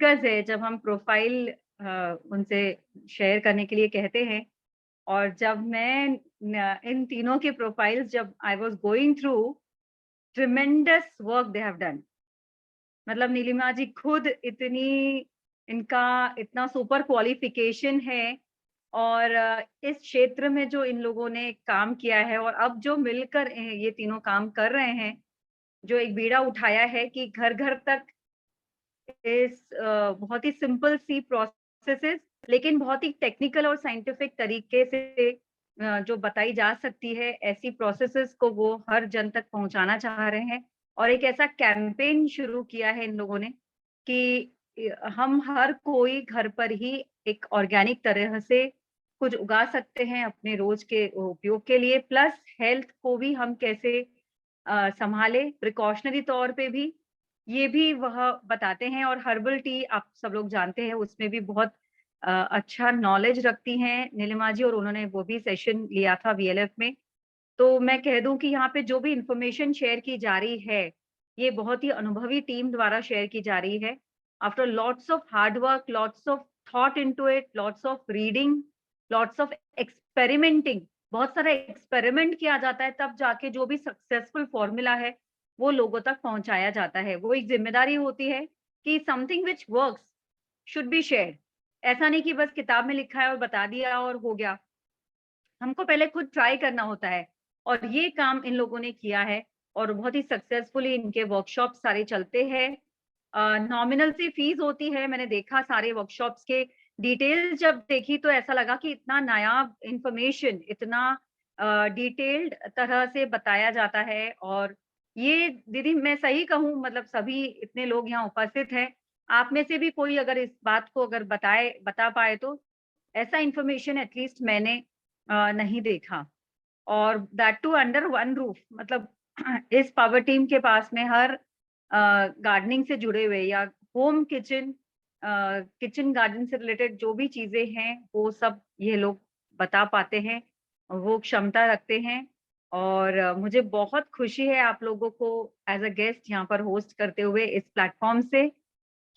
दिक्कत है जब हम प्रोफाइल उनसे शेयर करने के लिए कहते हैं और जब मैं इन तीनों के प्रोफाइल्स जब I was going through tremendous work they have done. मतलब नीलिमा जी खुद इतनी इनका इतना सुपर क्वालिफिकेशन है और इस क्षेत्र में जो इन लोगों ने काम किया है और अब जो मिलकर ये तीनों काम कर रहे हैं, जो एक बीड़ा उठाया है कि घर-घर तक इस बहुत ही सिंपल सी प्रोसेसेस लेकिन बहुत ही टेक्निकल और साइंटिफिक तरीके से जो बताई जा सकती है, ऐसी प्रोसेसेस को वो हर जन तक पहुँचाना चाह रहे हैं। और एक ऐसा कैंपेन शुरू किया है इन लोगों ने कि हम हर कोई घर पर ही एक ऑर्गेनिक तरह से कुछ उगा सकते हैं अपने रोज के उपयोग के लिए, प्लस हेल्थ को भी हम कैसे सँभालें प्रिकॉशनरी तौर पे भी, ये भी वह बताते हैं। और हर्बल टी आप सब लोग जानते हैं उसमें भी बहुत अच्छा नॉलेज रखती हैं नीलिमा जी और उन्होंने वो भी सेशन लिया था वीएलएफ में। तो मैं कह दूँ कि यहाँ पे जो भी इन्फॉर्मेशन शेयर की जा रही है, ये बहुत ही अनुभवी टीम द्वारा शेयर की जा रही है। After lots of hard work, lots of thought into it, lots of reading, lots of experimenting, बहुत सारा एक्सपेरिमेंट किया जाता है तब जाके जो भी सक्सेसफुल फॉर्मूला है, वो लोगों तक पहुँचाया जाता है। वो एक ज़िम्मेदारी होती है कि something which works should be shared. ऐसा नहीं कि बस किताब में लिखा है और बता दिया और हो गया। हमको पहले खुद ट्राई करना होता है और ये काम इन लोगों ने किया है और बहुत ही सक्सेसफुली इनके वर्कशॉप सारे चलते हैं। नॉमिनल सी फीस होती है, मैंने देखा सारे वर्कशॉप्स के डिटेल्स जब देखी तो ऐसा लगा कि इतना नायाब इन्फॉर्मेशन, इतना डिटेल्ड तरह से बताया जाता है। और ये दीदी मैं सही कहूँ मतलब सभी इतने लोग यहाँ उपस्थित हैं, आप में से भी कोई अगर इस बात को अगर बता पाए तो ऐसा इन्फॉर्मेशन एटलीस्ट मैंने नहीं देखा। और that too under one roof मतलब इस पावर टीम के पास में हर गार्डनिंग से जुड़े हुए या होम किचन गार्डन से रिलेटेड जो भी चीजें हैं वो सब ये लोग बता पाते हैं, वो क्षमता रखते हैं। और मुझे बहुत खुशी है आप लोगों को एज अ गेस्ट यहाँ पर होस्ट करते हुए इस प्लेटफॉर्म से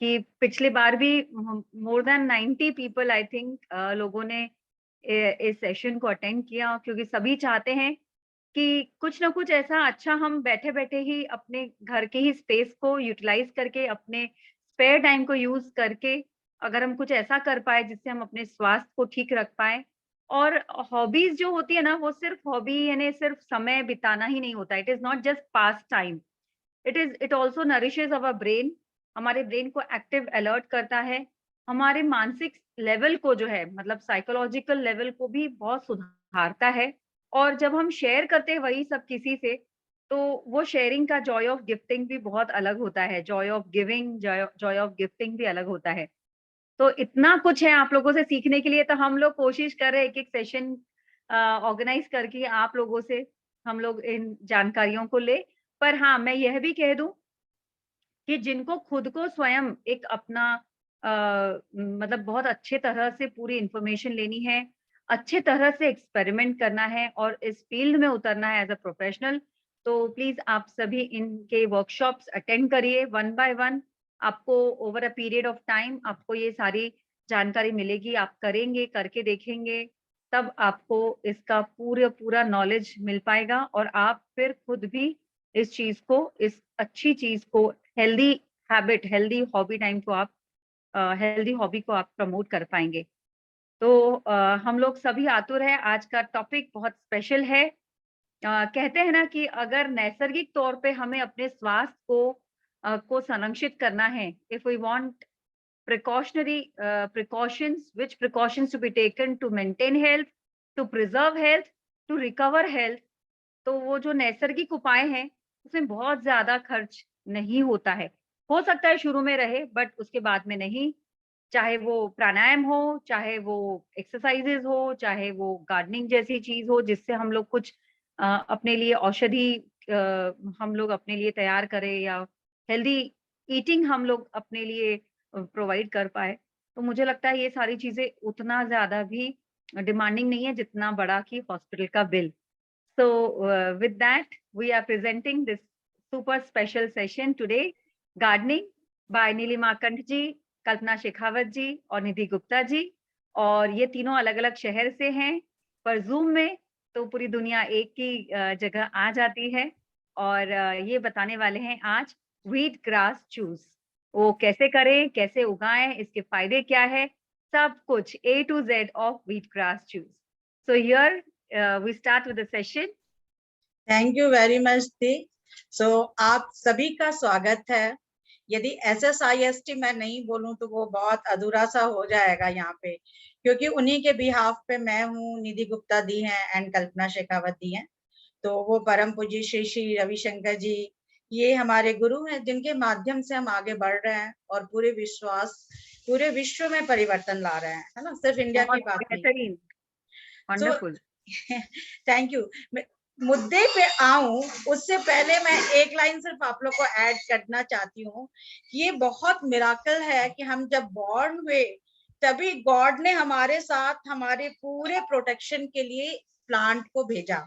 कि पिछली बार भी more than 90 people I think लोगों ने इस सेशन को अटेंड किया क्योंकि सभी चाहते हैं कि कुछ ना कुछ ऐसा अच्छा हम बैठे-बैठे ही अपने घर के ही स्पेस को यूटिलाइज़ करके अपने स्पेयर टाइम को यूज़ करके अगर हम कुछ ऐसा कर पाएँ जिससे हम अपने स्वास्थ्य को ठीक रख पाएँ। और हॉबीज़ जो होती है ना वो सिर्फ़ हॉबी यानी सिर्फ़ समय बिताना ही नहीं होता है। It is not just pass time. It also nourishes our brain, हमारे ब्रेन को एक्टिव अलर्ट करता है, हमारे मानसिक लेवल को जो है मतलब साइकोलॉजिकल लेवल को भी बहुत सुधारता है। और जब हम शेयर करते हैं वही सब किसी से, तो वो शेयरिंग का जॉय ऑफ गिफ्टिंग भी बहुत अलग होता है, Joy of giving, Joy of gifting भी अलग होता है। तो इतना कुछ है आप लोगों से सीखने के लिए, तो हम लोग कोशिश कर रहे हैं एक-एक सेशन ऑर्गेनाइज़ करके आप लोगों से हम लोग इन जानकारियों को लें। पर हाँ, मैं यह भी कह दूँ कि जिनको खुद को स्वयं एक अपना मतलब बहुत अच्छे तरह से पूरी इन्फॉर्मेशन लेनी है, अच्छे तरह से एक्सपेरिमेंट करना है और इस फील्ड में उतरना है एज़ अ प्रोफेशनल, तो प्लीज़ आप सभी इनके वर्कशॉप्स अटेंड करिए वन बाय वन। आपको over a period of time आपको ये सारी जानकारी मिलेगी, आप करेंगे, करके देखेंगे, तब आपको इसका पूरा नॉलेज मिल पाएगा और आप फिर खुद भी इस चीज़ को, इस अच्छी चीज़ को healthy habit, healthy hobby time को आप हेल्दी हॉबी को आप प्रमोट कर पाएँगे। तो हम लोग सभी आतुर हैं, आज का टॉपिक बहुत स्पेशल है। कहते हैं ना कि अगर नैसर्गिक तौर पे हमें अपने स्वास्थ्य को संरक्षित करना है, if we want precautions, which precautions to be taken to maintain health, to preserve health, to recover health, तो वो जो नैसर्गिक उपाय हैं, उसमें बहुत ज़्यादा खर्च नहीं होता है। हो सकता है शुरू में रहे बट उसके बाद में नहीं। चाहे वो प्राणायाम हो, चाहे वो एक्सरसाइज़ेज़ हो, चाहे वो गार्डनिंग जैसी चीज़ हो जिससे हम लोग कुछ अपने लिए औषधि हम लोग अपने लिए तैयार करें या हेल्दी ईटिंग हम लोग अपने लिए प्रोवाइड कर पाएँ। तो मुझे लगता है ये सारी चीज़ें उतना ज़्यादा भी डिमांडिंग नहीं है जितना बड़ा कि हॉस्पिटल का bill. So, with that, we are presenting this super special session today, Gardening by Nilima Kantji. कल्पना शेखावत जी और निधि गुप्ता जी, और ये तीनों अलग-अलग शहर से हैं, पर ज़ूम में तो पूरी दुनिया एक ही जगह आ जाती है, और ये बताने वाले हैं आज व्हीट ग्रास जूस। वो कैसे करें, कैसे उगाएँ, इसके फ़ायदे क्या है, सब कुछ A to Z of wheat grass juice. So here we start with the session. Thank you very much दी। सो आप सभी का स्वागत है। यदि SSIST मैं नहीं बोलूं तो वो बहुत अधूरा सा हो जाएगा यहाँ पे, क्योंकि उन्हीं के बिहाफ पे मैं हूँ, निधि गुप्ता दी हैं एंड कल्पना शेखावत दी हैं। तो वो परम पूजी श्री श्री रविशंकर जी, ये हमारे गुरु हैं जिनके माध्यम से हम आगे बढ़ रहे हैं और पूरे विश्व में परिवर्तन ला रहे हैं, है ना, सिर्फ इंडिया की बहुत बात नहीं। बेहतरीन, सो वंडरफुल। Thank you. मुद्दे पे आऊं उससे पहले मैं एक लाइन सिर्फ आप लोग को ऐड करना चाहती हूँ। ये बहुत मिराकल है कि हम जब बॉर्न हुए तभी गॉड ने हमारे साथ हमारे पूरे प्रोटेक्शन के लिए प्लांट को भेजा।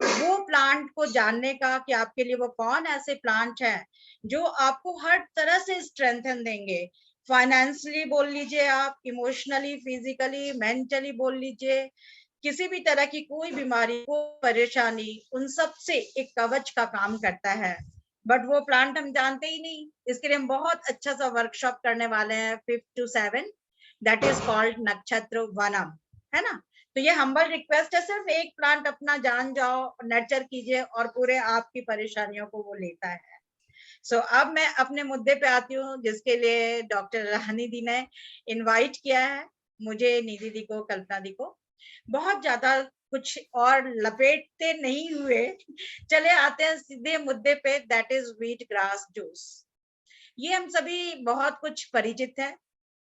वो प्लांट को जानने का कि आपके लिए वो कौन ऐसे प्लांट है जो आपको हर तरह से स्ट्रेंथन देंगे। फाइनेंशियली बोल लीजिए, आप इमोशनली, फिजिकली, मेंटली बोल लीजिए, किसी भी तरह की कोई बीमारी, कोई परेशानी, उन सब से एक कवच का काम करता है। बट वो प्लांट हम जानते ही नहीं। इसके लिए हम बहुत अच्छा सा वर्कशॉप करने वाले हैं 5 to 7, दैट इज कॉल्ड नक्षत्र वनम, है ना। तो ये हम्बल रिक्वेस्ट है, सिर्फ एक प्लांट अपना जान जाओ, नर्चर कीजिए और पूरे आपकी परेशानियों को वो लेता है। सो अब मैं अपने मुद्दे पे आती हूँ, जिसके लिए डॉक्टर रानी दी ने इनवाइट किया है मुझे, निधि दी को, कल्पना दी को। बहुत ज्यादा कुछ और लपेटते नहीं हुए चले आते हैं सीधे मुद्दे पे, that is wheat grass juice. ये हम सभी बहुत कुछ परिचित है,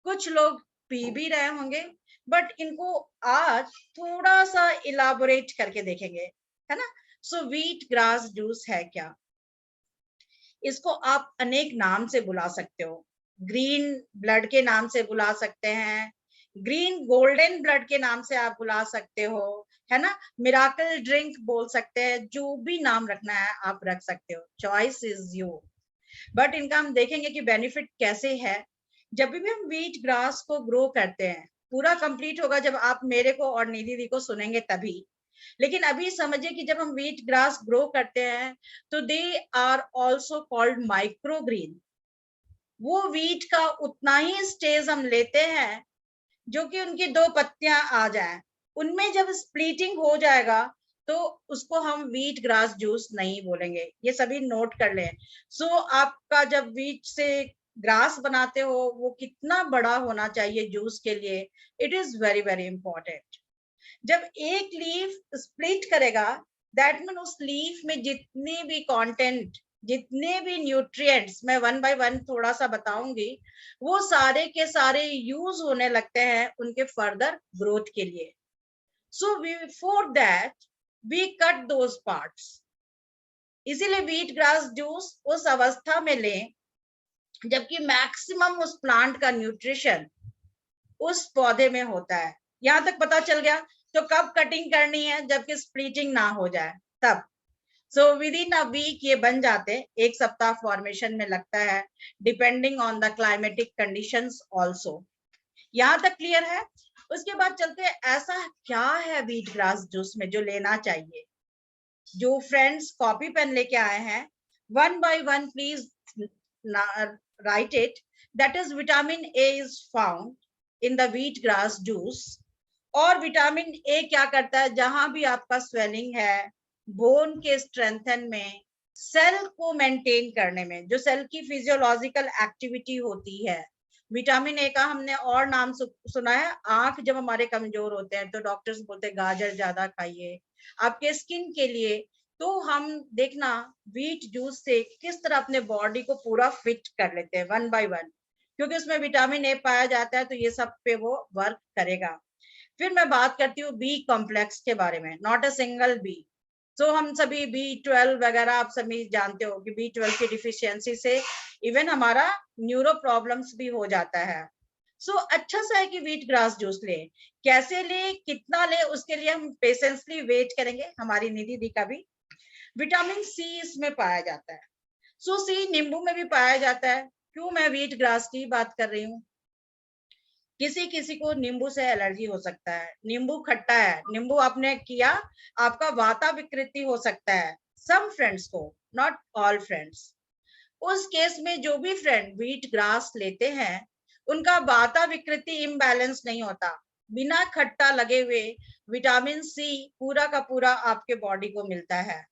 कुछ लोग पी भी रहे होंगे, बट इनको आज थोड़ा सा इलाबोरेट करके देखेंगे, है ना। सो व्हीट ग्रास जूस है क्या? इसको आप अनेक नाम से बुला सकते हो। ग्रीन ब्लड के नाम से बुला सकते हैं, ग्रीन गोल्डन ब्लड के नाम से आप बुला सकते हो, है ना। मिराकल ड्रिंक बोल सकते हैं, जो भी नाम रखना है आप रख सकते हो, चॉइस इज यू। बट इनका हम देखेंगे कि बेनिफिट कैसे है। जब भी हम व्हीट ग्रास को ग्रो करते हैं, पूरा कंप्लीट होगा जब आप मेरे को और निधि दी को सुनेंगे तभी। लेकिन अभी समझिए कि जब हम व्हीट ग्रास ग्रो करते हैं तो they are also called microgreen. वो व्हीट का उतना ही स्टेज हम लेते हैं जो कि उनकी दो पत्तियां आ जाएं। उनमें जब स्प्लिटिंग हो जाएगा तो उसको हम व्हीट ग्रास जूस नहीं बोलेंगे, ये सभी नोट कर लें। सो आपका जब व्हीट से ग्रास बनाते हो वो कितना बड़ा होना चाहिए जूस के लिए, it is very very important. जब एक लीफ स्प्लिट करेगा, दैट मीन उस लीफ में जितने भी कंटेंट, जितने भी न्यूट्रिएंट्स, मैं वन बाय वन थोड़ा सा बताऊंगी, वो सारे के सारे यूज होने लगते हैं उनके फर्दर ग्रोथ के लिए। So before that we cut those parts. इसीलिए व्हीट ग्रास जूस उस अवस्था में लें जबकि मैक्सिमम उस प्लांट का न्यूट्रिशन उस पौधे में होता है। यहां तक पता चल गया। तो कब कटिंग करनी है? जबकि स्प्लिटिंग ना हो जाए तब। So with in a week ये बन जाते, एक सप्ताह फॉर्मेशन में लगता है, depending on the climatic conditions also. यहाँ तक क्लियर है? उसके बाद चलते हैं, ऐसा क्या है व्हीट ग्रास जूस में जो लेना चाहिए। जो फ्रेंड्स कॉपी पेन लेके आए हैं, one by one please right it. That is vitamin A is found in the wheat grass juice. और विटामिन ए क्या करता है? जहां भी आपका स्वेलिंग है, बोन के स्ट्रेंथन में, सेल को मेंटेन करने में, जो सेल की फिजियोलॉजिकल एक्टिविटी होती है। विटामिन ए का हमने और नाम सुना है, आंख जब हमारे कमजोर होते हैं तो डॉक्टर्स बोलते हैं गाजर ज्यादा खाइए। आपके स्किन के लिए तो हम देखना व्हीट जूस से किस तरह अपने बॉडी को पूरा फिट कर लेते हैं वन बाय वन, क्योंकि उसमें विटामिन ए पाया जाता है, तो ये सब पे वो वर्क करेगा। फिर मैं बात करती हूँ बी कॉम्प्लेक्स के बारे में, नॉट अ सिंगल बी। तो हम सभी B12 वगैरह आप सभी जानते हो कि B12 की डिफिशियंसी से इवन हमारा न्यूरो प्रॉब्लम्स भी हो जाता है। सो अच्छा सा है कि व्हीट ग्रास जूस ले। कैसे ले, कितना ले, उसके लिए हम पेशेंसली वेट करेंगे, हमारी निधि दी का भी। विटामिन सी इसमें पाया जाता है। सो सी नींबू में भी पाया जाता है, क्यों मैं व्हीट ग्रास की बात कर रही हूँ? किसी किसी को नींबू से एलर्जी हो सकता है, नींबू खट्टा है, नींबू आपने किया, आपका वाता विकृति हो सकता है, सम फ्रेंड्स को, नॉट ऑल फ्रेंड्स। उस केस में जो भी फ्रेंड व्हीट ग्रास लेते हैं, उनका वाता विकृति इम्बैलेंस नहीं होता। बिना खट्टा लगे हुए विटामिन सी पूरा का पूरा आपके बॉडी को मिलता है।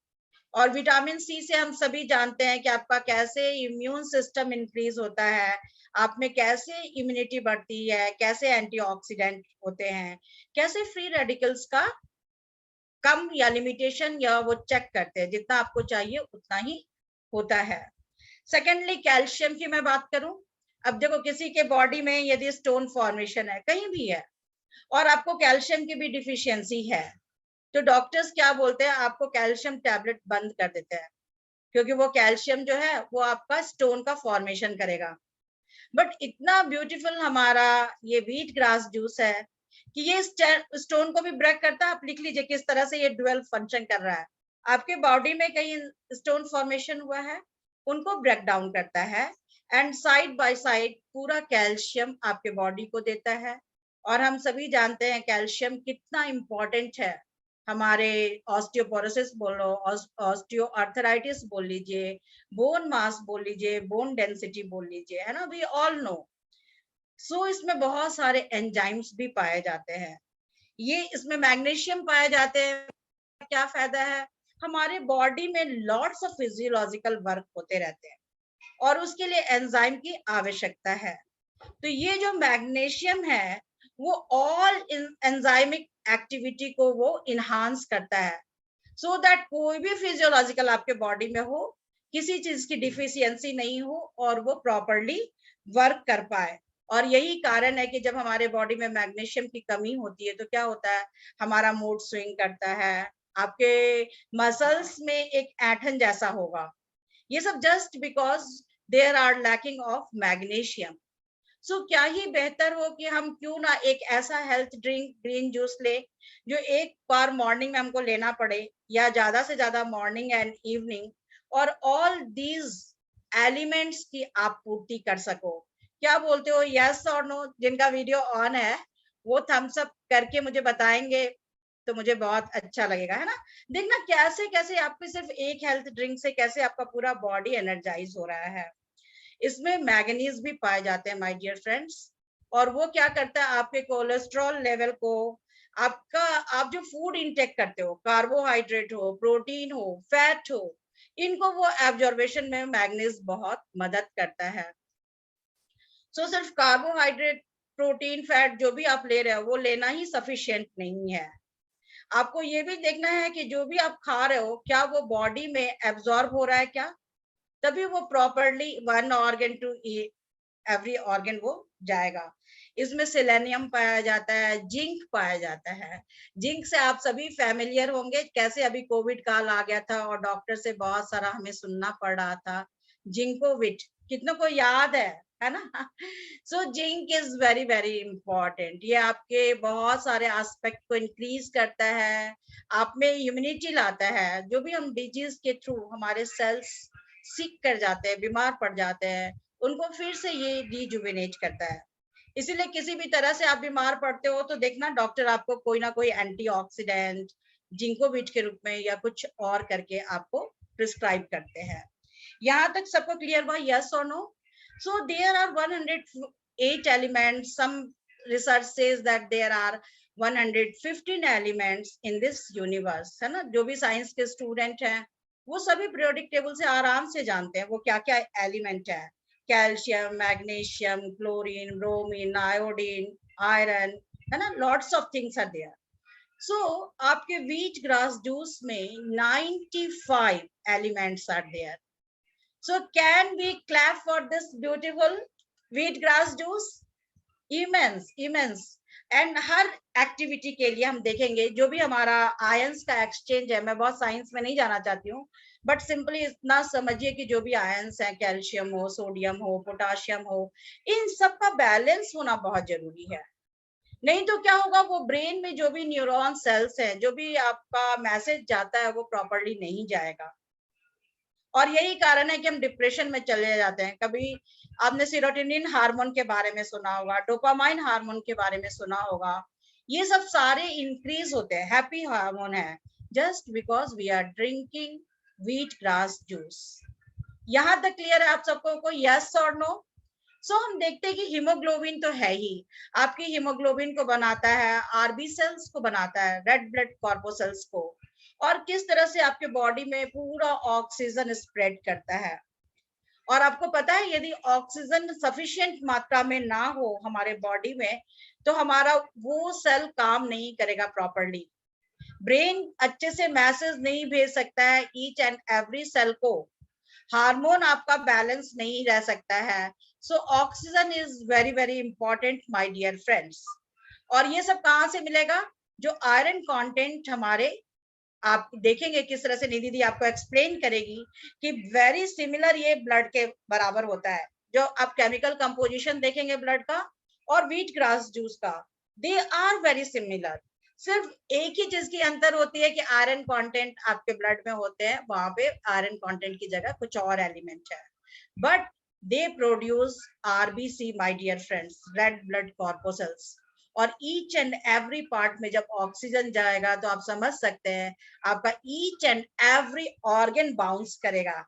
और विटामिन सी से हम सभी जानते हैं कि आपका कैसे इम्यून सिस्टम इंक्रीज होता है, आप में कैसे इम्यूनिटी बढ़ती है, कैसे एंटीऑक्सीडेंट होते हैं, कैसे फ्री रेडिकल्स का कम या लिमिटेशन या वो चेक करते हैं, जितना आपको चाहिए उतना ही होता है। सेकेंडली कैल्शियम की मैं बात करूं, अब देखो किसी के बॉडी में यदि स्टोन फॉर्मेशन है, कहीं भी है, और आपको कैल्शियम की भी डिफिशियंसी है, तो डॉक्टर्स क्या बोलते हैं, आपको कैल्शियम टैबलेट बंद कर देते हैं, क्योंकि वो कैल्शियम जो है वो आपका स्टोन का फॉर्मेशन करेगा। बट इतना ब्यूटीफुल हमारा ये व्हीट ग्रास जूस है कि ये स्टोन को भी ब्रेक करता है। आप लिख लीजिए किस तरह से ये डुअल फंक्शन कर रहा है। आपके बॉडी में कहीं स्टोन फॉर्मेशन हुआ है, उनको ब्रेक डाउन करता है, एंड साइड बाय साइड पूरा कैल्शियम आपके बॉडी को देता है। और हम सभी जानते हैं कैल्शियम कितना इंपॉर्टेंट है हमारे ऑस्टियोपोरोसिस बोलो, ऑस्टियो आर्थराइटिस बोल लीजिए, बोन मास बोल लीजिए, बोन डेंसिटी बोल लीजिए, है ना, वी ऑल नो। सो इसमें बहुत सारे एंजाइम्स भी पाए जाते हैं, ये इसमें मैग्नीशियम पाए जाते हैं। क्या फायदा है, हमारे बॉडी में लॉट्स ऑफ फिजियोलॉजिकल वर्क होते रहते हैं और उसके लिए एंजाइम की आवश्यकता है। तो ये जो मैग्नीशियम है वो ऑल एंजाइमिक एक्टिविटी को वो इनहांस करता है, सो दैट कोई भी फिजियोलॉजिकल आपके बॉडी में हो, किसी चीज की डिफिशियंसी नहीं हो और वो प्रॉपरली वर्क कर पाए। और यही कारण है कि जब हमारे बॉडी में मैग्नीशियम की कमी होती है तो क्या होता है, हमारा मूड स्विंग करता है, आपके मसल्स में एक ऐंठन जैसा होगा, ये सब just because there are lacking of magnesium. So क्या ही बेहतर हो कि हम क्यों ना एक ऐसा हेल्थ ड्रिंक ग्रीन जूस ले जो एक बार मॉर्निंग में हमको लेना पड़े या ज्यादा से ज्यादा मॉर्निंग एंड इवनिंग, और ऑल दीज एलिमेंट्स की आप पूर्ति कर सको। क्या बोलते हो, यस और नो? जिनका वीडियो ऑन है वो थम्स अप करके मुझे बताएंगे तो मुझे बहुत अच्छा लगेगा, है ना। देखना कैसे कैसे आपके सिर्फ एक हेल्थ ड्रिंक से कैसे आपका पूरा बॉडी एनर्जाइज हो रहा है। इसमें मैग्नीज भी पाए जाते हैं माय डियर फ्रेंड्स, और वो क्या करता है, आपके कोलेस्ट्रॉल लेवल को, आपका आप जो फूड इंटेक करते हो, कार्बोहाइड्रेट हो, प्रोटीन हो, फैट हो, इनको वो एब्जॉर्बेशन में मैग्नीज बहुत मदद करता है। सो सिर्फ कार्बोहाइड्रेट, प्रोटीन, फैट जो भी आप ले रहे हो वो लेना ही सफिशिएंट नहीं है। आपको ये भी देखना है कि जो भी आप खा रहे हो क्या वो बॉडी में एब्जॉर्ब हो रहा है क्या, तभी वो properly one organ to every organ वो जाएगा। इसमें सेलेनियम पाया जाता है, जिंक पाया जाता है। जिंक से आप सभी फैमिलियर होंगे, कैसे अभी कोविड काल आ गया था और डॉक्टर से बहुत सारा हमें सुनना पड़ रहा था, जिंकोविट, कितनों को याद है ना? So zinc is very very important, ये आपके बहुत सारे एस्पेक्ट को इंक्रीज करता है, आप में इम्यूनिटी लाता है। जो भी हम डिजीज के थ्रू हमारे सेल्स सिक कर जाते हैं, बीमार पड़ जाते हैं, उनको फिर से ये रिजुविनेट करता है। इसीलिए किसी भी तरह से आप बीमार पड़ते हो तो देखना डॉक्टर आपको कोई ना कोई एंटीऑक्सीडेंट जिंकोविट के रूप में या कुछ और करके आपको प्रिस्क्राइब करते हैं। यहाँ तक सबको क्लियर हुआ, यस और no? So there are 108 elements, some research says that there are 115 elements in this universe, है ना। जो भी साइंस के स्टूडेंट हैं वो सभी पीरियोडिक टेबल से आराम से जानते हैं वो क्या क्या एलिमेंट है, calcium, magnesium, chlorine, bromine, iodine, iron, है ना, lots of things are there. So आपके व्हीट ग्रास जूस में 95 elements are there. So can we clap for this beautiful wheat grass juice? Immense, immense. And her activity के लिए हम देखेंगे जो भी हमारा आयंस का एक्सचेंज है, मैं बहुत साइंस में नहीं जाना चाहती हूँ, बट सिंपली इतना समझिए कि जो भी आयंस है, कैल्शियम हो, सोडियम हो, पोटाशियम हो, इन सब का बैलेंस होना बहुत जरूरी है। नहीं तो क्या होगा, वो ब्रेन में जो भी न्यूरॉन सेल्स है, जो भी आपका मैसेज जाता है वो प्रॉपरली नहीं जाएगा। और यही कारण है कि हम डिप्रेशन में चले जाते हैं। कभी आपने सीरोटोनिन हार्मोन के बारे में सुना होगा, डोपामाइन हार्मोन के बारे में सुना होगा, ये सब सारे इंक्रीज होते हैं, हैप्पी हार्मोन है, just because we are drinking wheat grass juice. यहाँ तक क्लियर है आप सबको को, यस और नो? सो हम देखते हैं कि हीमोग्लोबिन तो है ही, आपकी हीमोग्लोबिन को बनाता है, आरबी सेल्स को बनाता है, रेड ब्लड कॉर्पोसेल्स को, और किस तरह से आपके बॉडी में पूरा ऑक्सीजन स्प्रेड करता है। और आपको पता है यदि ऑक्सीजन सफिशिएंट मात्रा में ना हो हमारे बॉडी में, तो हमारा वो सेल काम नहीं करेगा प्रॉपरली, ब्रेन अच्छे से मैसेज नहीं भेज सकता है ईच एंड एवरी सेल को, हार्मोन आपका बैलेंस नहीं रह सकता है। So oxygen is very very important my dear friends. और ये सब कहाँ से मिलेगा? जो आयरन कंटेंट हमारे, आप देखेंगे किस तरह से निधि दी आपको एक्सप्लेन करेगी कि वेरी सिमिलर ये ब्लड के बराबर होता है। जो आप केमिकल कंपोजिशन देखेंगे ब्लड का और व्हीट ग्रास जूस का, दे आर वेरी सिमिलर। सिर्फ एक ही चीज की अंतर होती है कि आयरन कंटेंट आपके ब्लड में होते हैं, वहां पे आयरन कंटेंट की जगह कुछ और एलिमेंट है, but they produce RBC my dear friends, red blood corpuscles. और ईच एंड एवरी पार्ट में जब ऑक्सीजन जाएगा तो आप समझ सकते हैं आपका each and every organ bounce करेगा,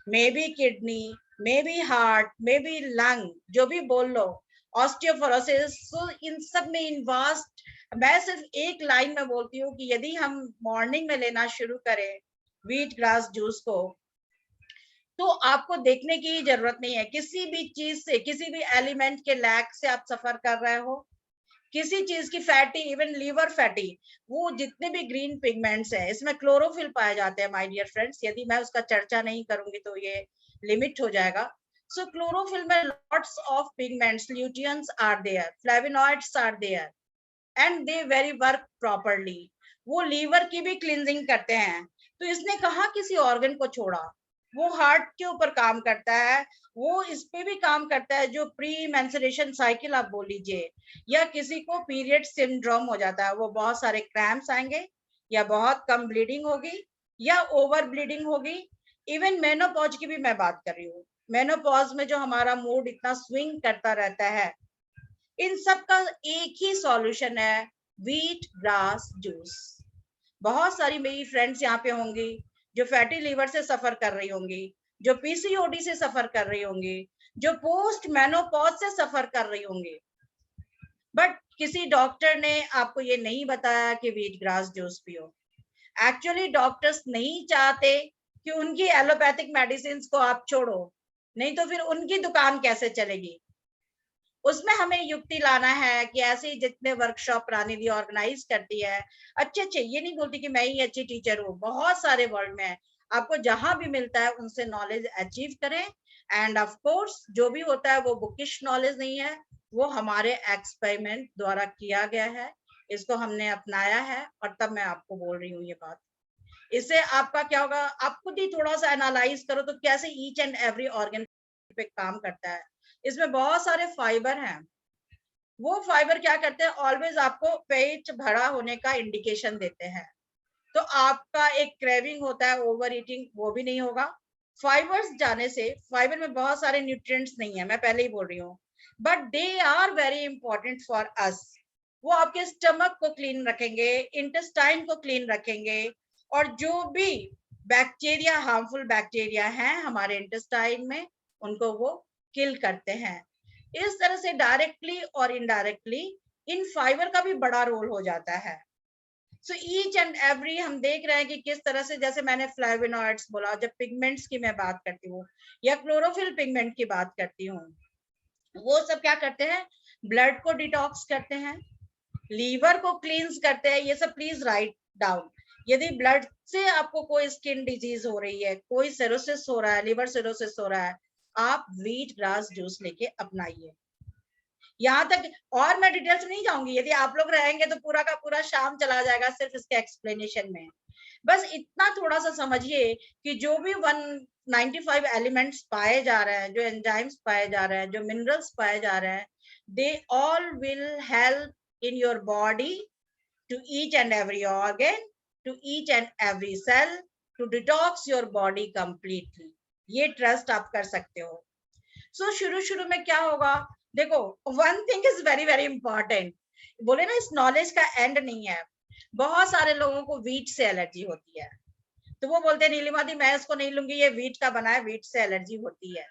maybe kidney, maybe heart, maybe lung, जो भी बोल लो, ऑस्टियोपोरोसिस। सो इन सब में इन्वास्ट, मैं सिर्फ एक लाइन में बोलती हूँ कि यदि हम मॉर्निंग में लेना शुरू करें व्हीट ग्रास जूस को, तो आपको देखने की जरूरत नहीं है किसी भी चीज से, किसी भी एलिमेंट के लैक से आप सफर कर रहे हो, किसी चीज की फैटी, इवन लीवर फैटी, वो जितने भी ग्रीन पिगमेंट्स हैं, इसमें क्लोरोफिल पाए जाते हैं माय डियर फ्रेंड्स, यदि मैं उसका चर्चा नहीं करूंगी तो ये लिमिट हो जाएगा। सो क्लोरोफिल में lots of pigments, luteins are there, flavonoids are there, and they very work properly. वो लीवर की भी क्लींजिंग करते हैं। तो इसने कहा किसी ऑर्गन को छोड़ा, वो हार्ट के ऊपर काम करता है, वो इस पे भी काम करता है, जो प्री मेंस्ट्रुएशन साइकिल आप बोल लीजिए, या किसी को पीरियड सिंड्रोम हो जाता है, वो बहुत सारे क्रैम्प्स आएंगे, या बहुत कम ब्लीडिंग होगी, या ओवर ब्लीडिंग होगी। इवन मेनोपॉज की भी मैं बात कर रही हूँ, मेनोपॉज में जो हमारा मूड इतना स्विंग करता रहता है, इन सब का एक ही सॉल्यूशन है, व्हीट ग्रास जूस। बहुत सारी मेरी फ्रेंड्स यहाँ पे होंगी जो फैटी लीवर से सफर कर रही होंगी, जो पीसीओडी से सफर कर रही होंगी, जो पोस्ट मेनोपॉज से सफर कर रही होंगी, बट किसी डॉक्टर ने आपको ये नहीं बताया कि व्हीट ग्रास जूस पियो। एक्चुअली डॉक्टर्स नहीं चाहते कि उनकी एलोपैथिक मेडिसिन को आप छोड़ो, नहीं तो फिर उनकी दुकान कैसे चलेगी। उसमें हमें युक्ति लाना है कि ऐसे जितने वर्कशॉप रानी ऑर्गेनाइज करती है, अच्छे अच्छे, ये नहीं बोलती कि मैं ही अच्छी टीचर हूँ, बहुत सारे वर्ल्ड में आपको जहां भी मिलता है उनसे नॉलेज अचीव करें। एंड ऑफ कोर्स जो भी होता है वो बुकिश नॉलेज नहीं है, वो हमारे एक्सपेरिमेंट द्वारा किया गया है, इसको हमने अपनाया है, और तब मैं आपको बोल रही हूँ ये बात। इससे आपका क्या होगा, आप खुद ही थोड़ा सा एनालाइज करो तो कैसे ईच एंड एवरी ऑर्गन पे काम करता है। इसमें बहुत सारे फाइबर हैं, वो फाइबर क्या करते हैं, ऑलवेज आपको पेट भरा होने का इंडिकेशन देते हैं, तो आपका एक क्रेविंग होता है ओवर ईटिंग, वो भी नहीं होगा। फाइबर्स जाने से, फाइबर में बहुत सारे न्यूट्रिएंट्स नहीं है, मैं पहले ही बोल रही हूँ, but they are very important for us. वो आपके स्टमक को क्लीन रखेंगे, इंटेस्टाइन को क्लीन रखेंगे, और जो भी बैक्टीरिया, हार्मफुल बैक्टीरिया हैं हमारे इंटेस्टाइन में, उनको वो किल करते हैं। इस तरह से डायरेक्टली और इनडायरेक्टली इन फाइबर का भी बड़ा रोल हो जाता है। सो ईच एंड एवरी हम देख रहे हैं कि किस तरह से, जैसे मैंने फ्लेवोनॉइड्स बोला, जब पिगमेंट्स की मैं बात करती हूँ या क्लोरोफिल पिगमेंट की बात करती हूँ, वो सब क्या करते हैं, ब्लड को डिटॉक्स करते हैं, लीवर को क्लींस करते हैं। ये सब प्लीज राइट डाउन। यदि ब्लड से आपको कोई स्किन डिजीज हो रही है, कोई सिरोसिस हो रहा है, लिवर सिरोसिस हो रहा है, आप व्हीट ग्रास जूस लेके अपनाइए। यहाँ तक और मैं डिटेल्स नहीं जाऊंगी, यदि आप लोग रहेंगे तो पूरा का पूरा शाम चला जाएगा सिर्फ इसके एक्सप्लेनेशन में। बस इतना थोड़ा सा समझिए कि जो भी 195 एलिमेंट्स पाए जा रहे हैं, जो एंजाइम्स पाए जा रहे हैं, जो मिनरल्स पाए जा रहे हैं, they all will help in your body, to each and every organ, to each and every cell, to detox your body completely. ये ट्रस्ट आप कर सकते हो। सो शुरू में क्या होगा, देखो one thing is very very important, बोले ना इस नॉलेज का एंड नहीं है। बहुत सारे लोगों को वीट से एलर्जी होती है, तो वो बोलते हैं नीलिमा दी मैं इसको नहीं लूंगी, ये वीट का बना है, वीट से एलर्जी होती है।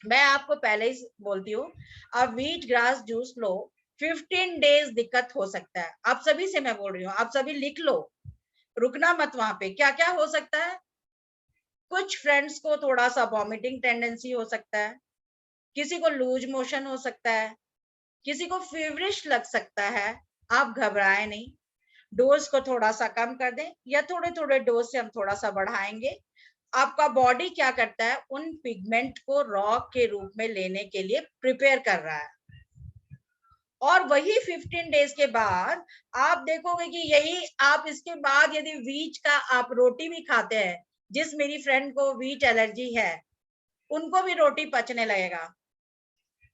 मैं आपको पहले ही बोलती हूँ, आप वीट ग्रास जूस लो, 15 डेज दिक्कत हो सकता है। आप सभी से मैं बोल रही हूँ, आप सभी लिख लो, रुकना मत वहां पे। क्या क्या हो सकता है, कुछ फ्रेंड्स को थोड़ा सा वॉमिटिंग टेंडेंसी हो सकता है, किसी को लूज मोशन हो सकता है, किसी को फीवरिश लग सकता है। आप घबराएं नहीं, डोज को थोड़ा सा कम कर दें या थोड़े थोड़े डोज से हम थोड़ा सा बढ़ाएंगे। आपका बॉडी क्या करता है, उन पिगमेंट को रॉक के रूप में लेने के लिए प्रिपेयर कर रहा है। और वही 15 डेज के बाद आप देखोगे कि यही आप इसके बाद यदि वीट का आप रोटी भी खाते हैं, जिस मेरी फ्रेंड को वीट एलर्जी है उनको भी रोटी पचने लगेगा।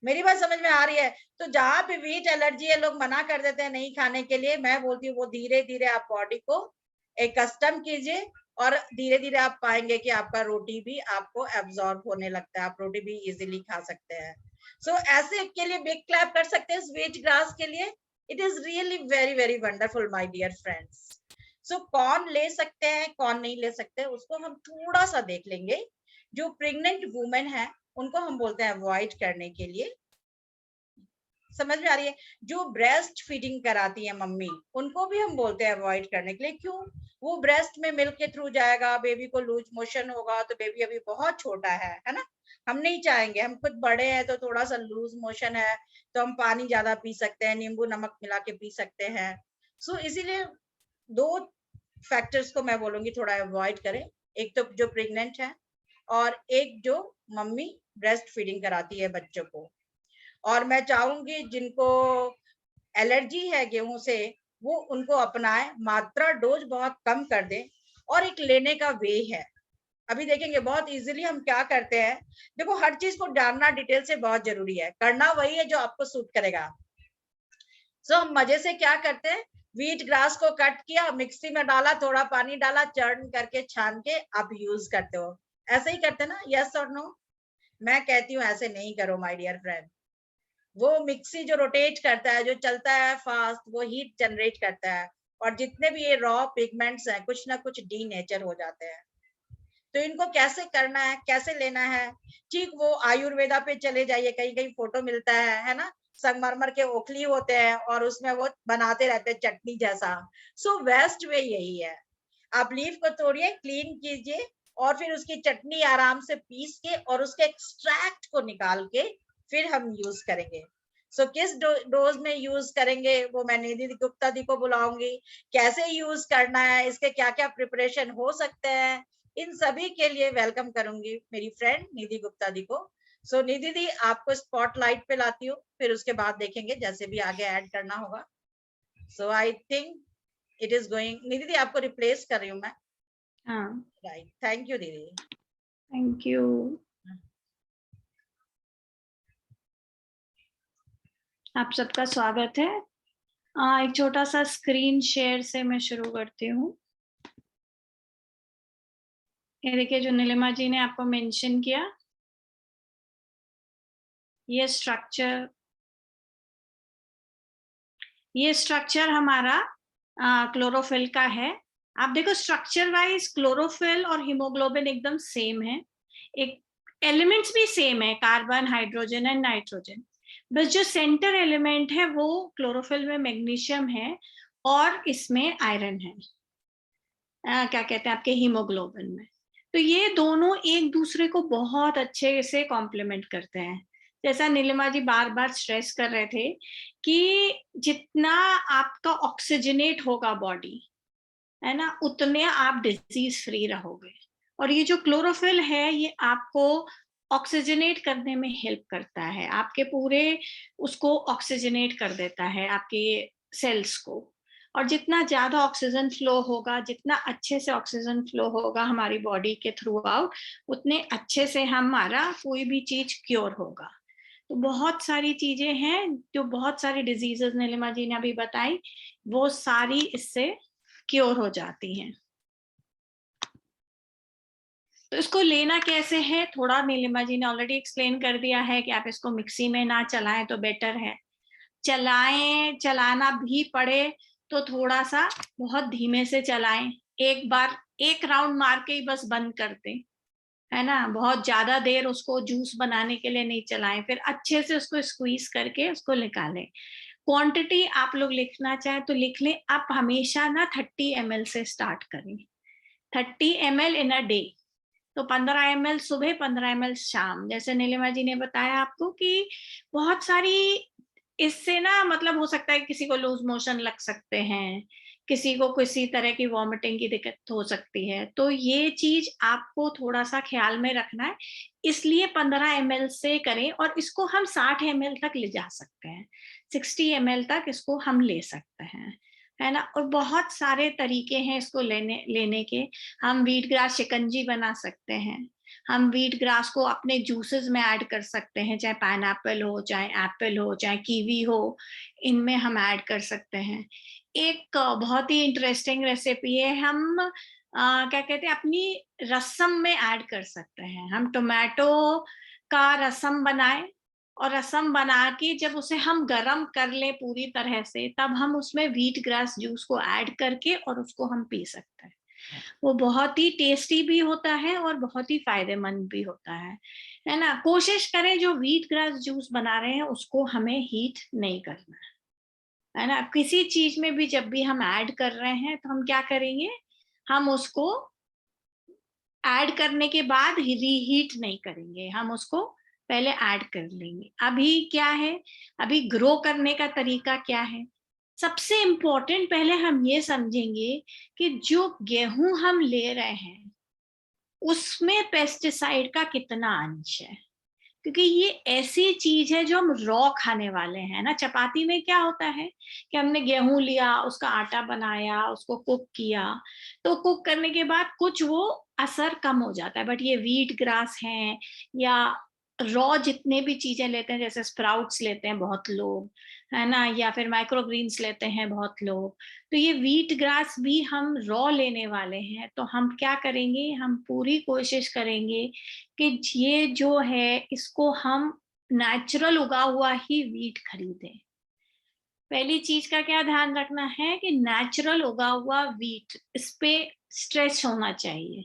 मेरी बात समझ में आ रही है? तो जहां पे वीट एलर्जी है लोग मना कर देते हैं नहीं खाने के लिए, मैं बोलती हूँ वो धीरे धीरे आप बॉडी को एक कस्टम कीजिए और धीरे धीरे आप पाएंगे कि आपका रोटी भी आपको एब्जॉर्ब होने लगता है, आप रोटी भी इजीली खा सकते हैं। सो ऐसे के लिए बिग क्लैप कर सकते हैं इस वीट ग्रास के लिए। It is really very very wonderful my dear friends. So कौन ले सकते हैं कौन नहीं ले सकते उसको हम थोड़ा सा देख लेंगे। जो प्रेग्नेंट वुमेन है उनको हम बोलते हैं अवॉइड करने के लिए, समझ में आ रही है? जो ब्रेस्ट फीडिंग कराती है मम्मी उनको भी हम बोलते हैं अवॉइड करने के लिए। क्यों? वो ब्रेस्ट में मिल्क के थ्रू जाएगा, बेबी को लूज मोशन होगा, तो बेबी अभी बहुत छोटा है ना, हम नहीं चाहेंगे। हम खुद बड़े हैं तो थोड़ा सा लूज मोशन है तो हम पानी ज्यादा पी सकते हैं, नींबू नमक मिला के पी सकते हैं। सो इसीलिए दो फैक्टर्स को मैं बोलूंगी थोड़ा अवॉइड करें, एक तो जो प्रेग्नेंट है और एक जो मम्मी ब्रेस्ट फीडिंग कराती है बच्चों को। और मैं चाहूंगी जिनको एलर्जी है गेहूं से वो उनको अपनाएं, मात्रा डोज बहुत कम कर दें। और एक लेने का वे है, अभी देखेंगे बहुत इजीली हम क्या करते हैं। देखो हर चीज को जानना डिटेल से बहुत जरूरी है, करना वही है जो आपको सूट करेगा। सो हम मजे से क्या करते हैं, व्हीट ग्रास को कट किया, मिक्सी में डाला, थोड़ा पानी डाला, चर्न करके छान के आप यूज करते हो। ऐसे ही करते ना, यस और नो? मैं कहती हूँ ऐसे नहीं करो माय डियर फ्रेंड। वो मिक्सी जो रोटेट करता है, जो चलता है फास्ट, वो हीट जनरेट करता है और जितने भी ये रॉ पिगमेंट्स हैं कुछ ना कुछ डी नेचर हो जाते हैं। तो इनको कैसे करना है, कैसे लेना है, ठीक वो आयुर्वेदा पे चले जाइए, कहीं कहीं फोटो मिलता है ना, संगमरमर के ओखली होते हैं और उसमें वो बनाते रहते हैं चटनी जैसा। सो वेस्ट वे यही है, आप लीफ को तोड़िए, क्लीन कीजिए और फिर उसकी चटनी आराम से पीस के और उसके एक्सट्रैक्ट को निकाल के फिर हम यूज करेंगे। सो किस डोज में यूज करेंगे वो मैं निधि गुप्ता दी को बुलाऊंगी, कैसे यूज करना है, इसके क्या क्या प्रिपरेशन हो सकते हैं, इन सभी के लिए वेलकम करूंगी मेरी फ्रेंड निधि गुप्ता दी को। सो निधि दी आपको स्पॉटलाइट पे लाती हूँ, फिर उसके बाद देखेंगे जैसे भी आगे ऐड करना होगा। So I think it is going, Nidhi दी आपको रिप्लेस कर रही हूँ मैं। हाँ, राइट, थैंक यू दीदी। Thank you. आप सबका स्वागत है। एक छोटा सा स्क्रीन शेयर से मैं शुरू करती हूँ। ये देखिए जो नीलिमा जी ने आपको मेंशन किया, ये स्ट्रक्चर हमारा क्लोरोफिल का है। आप देखो स्ट्रक्चर वाइज क्लोरोफिल और हीमोग्लोबिन एकदम सेम है, एक एलिमेंट्स भी सेम है, कार्बन, हाइड्रोजन एंड नाइट्रोजन। बस जो सेंटर एलिमेंट है वो क्लोरोफिल में मैग्नीशियम है और इसमें आयरन है, क्या कहते हैं आपके हीमोग्लोबिन में। तो ये दोनों एक दूसरे को बहुत अच्छे से कॉम्प्लीमेंट करते हैं। जैसा नीलिमा जी बार बार स्ट्रेस कर रहे थे कि जितना आपका ऑक्सीजनेट होगा बॉडी, है ना, उतने आप डिजीज फ्री रहोगे। और ये जो क्लोरोफिल है ये आपको ऑक्सीजनेट करने में हेल्प करता है, आपके पूरे उसको ऑक्सीजनेट कर देता है आपके सेल्स को। और जितना ज्यादा ऑक्सीजन फ्लो होगा, जितना अच्छे से ऑक्सीजन फ्लो होगा हमारी बॉडी के थ्रू आउट, उतने अच्छे से हमारा कोई भी चीज क्योर होगा। तो बहुत सारी चीजें हैं, जो बहुत सारी डिजीजेस नीलिमा जी ने अभी बताई, वो सारी इससे क्योर हो जाती हैं। तो इसको लेना कैसे है, थोड़ा नीलिमा जी ने ऑलरेडी एक्सप्लेन कर दिया है कि आप इसको मिक्सी में ना चलाएं तो बेटर है। चलाएं, चलाना भी पड़े तो थोड़ा सा बहुत धीमे से चलाएं, एक बार एक राउंड मार के ही बस बंद कर दें, है ना। बहुत ज्यादा देर उसको जूस बनाने के लिए नहीं चलाएं, फिर अच्छे से उसको स्क्वीज करके उसको निकालें। क्वांटिटी आप लोग लिखना चाहे तो लिख लें, आप हमेशा ना 30 ml से स्टार्ट करें, 30 ml इन अ डे। तो 15 ml सुबह, 15 ml शाम। जैसे नीलिमा जी ने बताया आपको कि बहुत सारी इससे ना मतलब हो सकता है किसी को लूज मोशन लग सकते हैं, किसी को किसी तरह की वॉमिटिंग की दिक्कत हो सकती है, तो ये चीज आपको थोड़ा सा ख्याल में रखना है। इसलिए 15 ml से करें, और इसको हम 60 ml तक ले जा सकते हैं, 60 ml तक इसको हम ले सकते हैं, है ना। और बहुत सारे तरीके हैं इसको लेने के। हम व्हीट ग्रास शिकंजी बना सकते हैं, हम व्हीट ग्रास को अपने जूसेस में ऐड कर सकते हैं, चाहे पाइनएप्पल हो, चाहे एप्पल हो, चाहे कीवी हो, इनमें हम ऐड कर सकते हैं। एक बहुत ही इंटरेस्टिंग रेसिपी है, हम क्या कहते हैं, अपनी रसम में ऐड कर सकते हैं। हम टोमेटो का रसम बनाएं, और रसम बना के जब उसे हम गरम कर लें पूरी तरह से, तब हम उसमें व्हीट ग्रास जूस को ऐड करके और उसको हम पी सकते हैं। वो बहुत ही टेस्टी भी होता है और बहुत ही फायदेमंद भी होता है ना। कोशिश करें जो व्हीट ग्रास जूस बना रहे हैं उसको हमें हीट नहीं करना है ना। किसी चीज में भी जब भी हम ऐड कर रहे हैं तो हम क्या करेंगे, हम उसको ऐड करने के बाद रीहीट नहीं करेंगे, हम उसको पहले ऐड कर लेंगे। अभी क्या है, अभी ग्रो करने का तरीका क्या है, सबसे इम्पोर्टेंट पहले हम ये समझेंगे कि जो गेहूं हम ले रहे हैं उसमें पेस्टिसाइड का कितना अंश है, क्योंकि ये ऐसी चीज है जो हम रॉ खाने वाले हैं ना। चपाती में क्या होता है कि हमने गेहूं लिया, उसका आटा बनाया, उसको कुक किया, तो कुक करने के बाद कुछ वो असर कम हो जाता है। बट ये व्हीट ग्रास है या रॉ जितने भी चीजें लेते हैं, जैसे स्प्राउट्स लेते हैं बहुत लोग, है ना, या फिर माइक्रोग्रीन्स लेते हैं बहुत लोग, तो ये व्हीट ग्रास भी हम रॉ लेने वाले हैं। तो हम क्या करेंगे, हम पूरी कोशिश करेंगे कि ये जो है इसको हम नेचुरल उगा हुआ ही व्हीट खरीदें। पहली चीज का क्या ध्यान रखना है कि नेचुरल उगा हुआ व्हीट, इस पे स्ट्रेस होना चाहिए,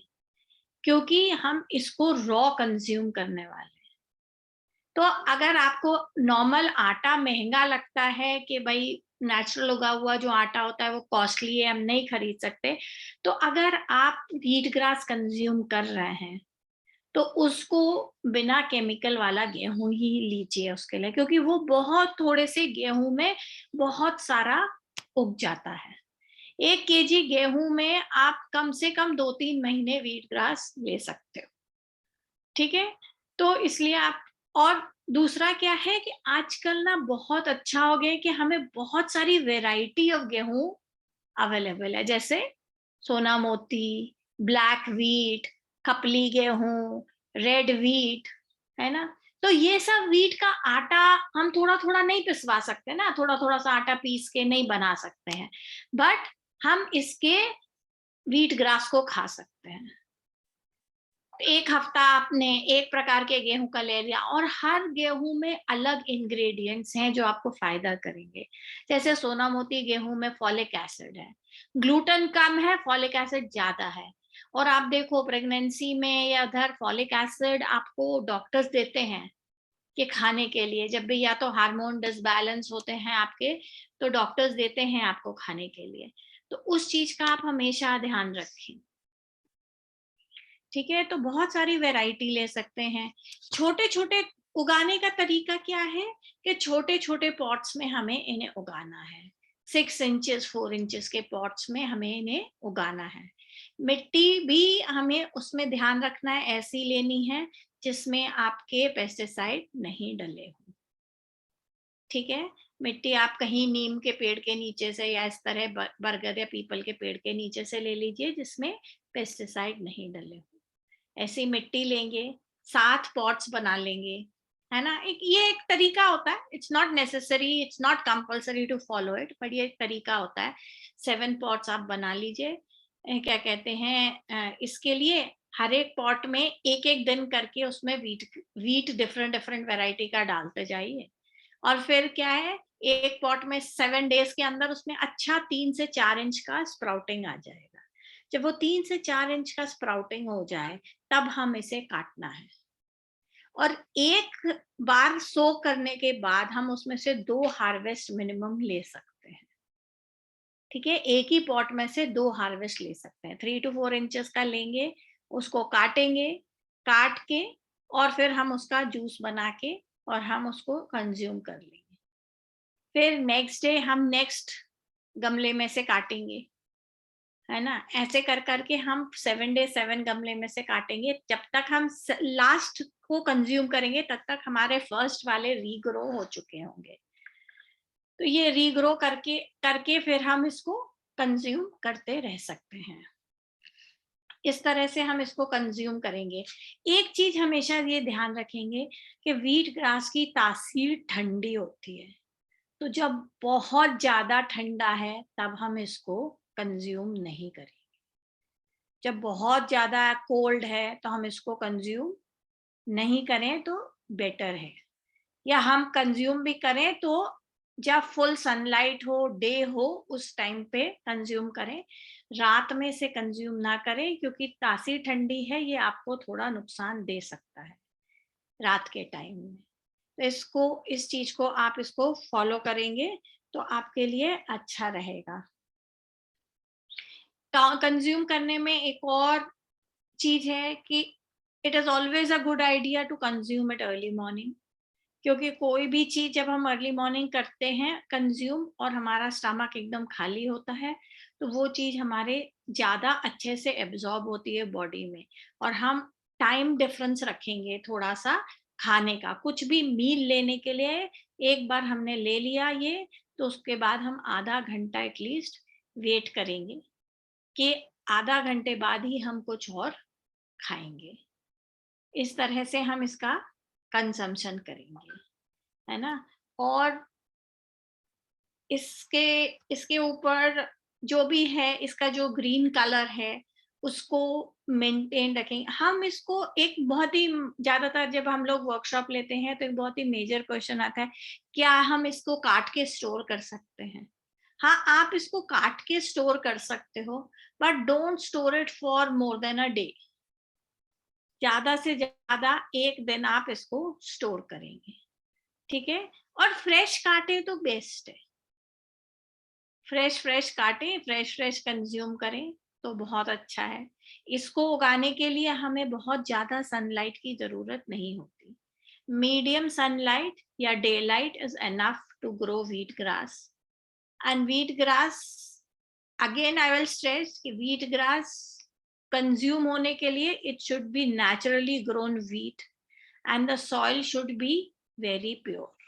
क्योंकि हम इसको रॉ कंज्यूम करने वाले हैं। तो अगर आपको नॉर्मल आटा महंगा लगता है कि भाई नेचुरल उगा हुआ जो आटा होता है वो कॉस्टली है, हम नहीं खरीद सकते, तो अगर आप व्हीट ग्रास कंज्यूम कर रहे हैं तो उसको बिना केमिकल वाला गेहूं ही लीजिए उसके लिए, क्योंकि वो बहुत थोड़े से गेहूं में बहुत सारा उग जाता है। 1 kg गेहूं में आप कम से कम 2-3 महीने व्हीट ग्रास ले सकते हो, ठीक है। तो इसलिए आप, और दूसरा क्या है कि आजकल ना बहुत अच्छा हो गया है कि हमें बहुत सारी वेराइटी ऑफ गेहूं अवेलेबल है, जैसे सोना मोती, ब्लैक व्हीट, खपली गेहूं, रेड व्हीट, है ना। तो ये सब व्हीट का आटा हम थोड़ा थोड़ा नहीं पिसवा सकते ना, थोड़ा थोड़ा सा आटा पीस के नहीं बना सकते हैं, बट हम इसके व्हीट ग्रास को खा सकते हैं। एक हफ्ता आपने एक प्रकार के गेहूं का ले लिया, और हर गेहूं में अलग इंग्रेडिएंट्स हैं जो आपको फायदा करेंगे। जैसे सोना मोती गेहूं में फॉलिक एसिड है, ग्लूटेन कम है, फॉलिक एसिड ज्यादा है। और आप देखो प्रेगनेंसी में या उधर फॉलिक एसिड आपको डॉक्टर्स देते हैं कि खाने के लिए, जब भी या तो हार्मोन डिसबैलेंस होते हैं आपके, तो डॉक्टर्स देते हैं आपको खाने के लिए। तो उस चीज का आप हमेशा ध्यान रखें, ठीक है। तो बहुत सारी वैरायटी ले सकते हैं। छोटे छोटे उगाने का तरीका क्या है कि छोटे छोटे पॉट्स में हमें इन्हें उगाना है, 6 इंचेस 4 इंचेस के पॉट्स में हमें इन्हें उगाना है। मिट्टी भी हमें उसमें ध्यान रखना है, ऐसी लेनी है जिसमें आपके पेस्टिसाइड नहीं डले हो, ठीक है। मिट्टी आप कहीं नीम के पेड़ के नीचे से या इस तरह बरगद या पीपल के पेड़ के नीचे से ले लीजिए जिसमें पेस्टिसाइड नहीं डले हो। ऐसी मिट्टी लेंगे, 7 पॉट्स बना लेंगे, है ना। एक तरीका होता है, it's not necessary, it's not compulsory to follow it, but ये एक तरीका होता है। 7 पॉट्स आप बना लीजिए। क्या कहते हैं, इसके लिए हर एक पॉट में एक एक दिन करके उसमें वीट डिफरेंट डिफरेंट वैरायटी का डालते जाइए, और फिर क्या है, एक पॉट में 7 डेज के अंदर उसमें अच्छा 3 से 4 इंच का स्प्राउटिंग आ जाएगा। जब वो 3 से 4 इंच का स्प्राउटिंग हो जाए तब हम इसे काटना है, और एक बार सो करने के बाद हम उसमें से 2 हार्वेस्ट मिनिमम ले सकते हैं। ठीक है, एक ही पॉट में से 2 हार्वेस्ट ले सकते हैं। 3 to 4 इंचेस का लेंगे, उसको काटेंगे, काट के और फिर हम उसका जूस बना के और हम उसको कंज्यूम कर लेंगे। फिर नेक्स्ट डे हम नेक्स्ट गमले में से काटेंगे, है ना? ऐसे कर करके हम 7 डे 7 गमले में से काटेंगे। जब तक हम लास्ट को कंज्यूम करेंगे तब तक हमारे फर्स्ट वाले रीग्रो हो चुके होंगे। तो ये रीग्रो करके करके फिर हम इसको कंज्यूम करते रह सकते हैं। इस तरह से हम इसको कंज्यूम करेंगे। एक चीज हमेशा ये ध्यान रखेंगे कि व्हीट ग्रास की तासीर ठंडी होती है, तो जब बहुत ज्यादा ठंडा है तब हम इसको कंज्यूम नहीं करेंगे। जब बहुत ज्यादा कोल्ड है तो हम इसको कंज्यूम नहीं करें तो बेटर है, या हम कंज्यूम भी करें तो जब फुल सनलाइट हो, डे हो, उस टाइम पे कंज्यूम करें। रात में से कंज्यूम ना करें, क्योंकि तासीर ठंडी है, ये आपको थोड़ा नुकसान दे सकता है रात के टाइम में। तो इसको, इस चीज को आप इसको फॉलो करेंगे तो आपके लिए अच्छा रहेगा। कंज्यूम करने में एक और चीज है कि it is always a good idea to consume it early morning, क्योंकि कोई भी चीज जब हम अर्ली मॉर्निंग करते हैं कंज्यूम और हमारा स्टमक एकदम खाली होता है, तो वो चीज हमारे ज्यादा अच्छे से एब्जॉर्ब होती है बॉडी में, और हम टाइम डिफरेंस रखेंगे थोड़ा सा खाने का। कुछ भी मील लेने के लिए एक बार हमने ले लिया ये, तो उसके बाद हम आधा घंटा एटलीस्ट वेट करेंगे कि आधा घंटे बाद ही हम कुछ और खाएंगे। इस तरह से हम इसका कंजम्पशन करेंगे, है ना? और इसके इसके ऊपर जो भी है, इसका जो ग्रीन कलर है उसको मेंटेन रखें। हम इसको एक बहुत ही, ज्यादातर जब हम लोग वर्कशॉप लेते हैं तो एक बहुत ही मेजर क्वेश्चन आता है, क्या हम इसको काट के स्टोर कर सकते हैं? हाँ, आप इसको काट के स्टोर कर सकते हो, but don't store it for more than a day. ज्यादा से ज्यादा एक दिन आप इसको स्टोर करेंगे, ठीक है? और फ्रेश काटे तो बेस्ट है, फ्रेश काटें, फ्रेश कंज्यूम करें तो बहुत अच्छा है। इसको उगाने के लिए हमें बहुत ज्यादा सनलाइट की जरूरत नहीं होती। मीडियम सनलाइट या daylight is enough to grow wheat grass. And wheat grass, again I will stress कि व्हीट ग्रास कंज्यूम होने के लिए it should be naturally grown wheat and the soil should be very pure.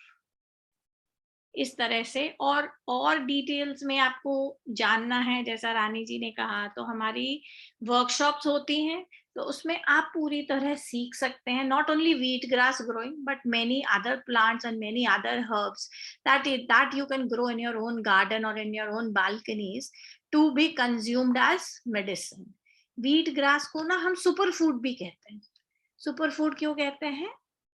इस तरह से, और details में आपको जानना है, जैसा रानी जी ने कहा, तो हमारी वर्कशॉप्स होती हैं, तो उसमें आप पूरी तरह सीख सकते हैं, not only wheat grass growing but many other plants and many other herbs that you can grow in your own garden or in your own balconies to be consumed as medicine. Wheat grass को ना हम super food भी कहते हैं। Super food क्यों कहते हैं?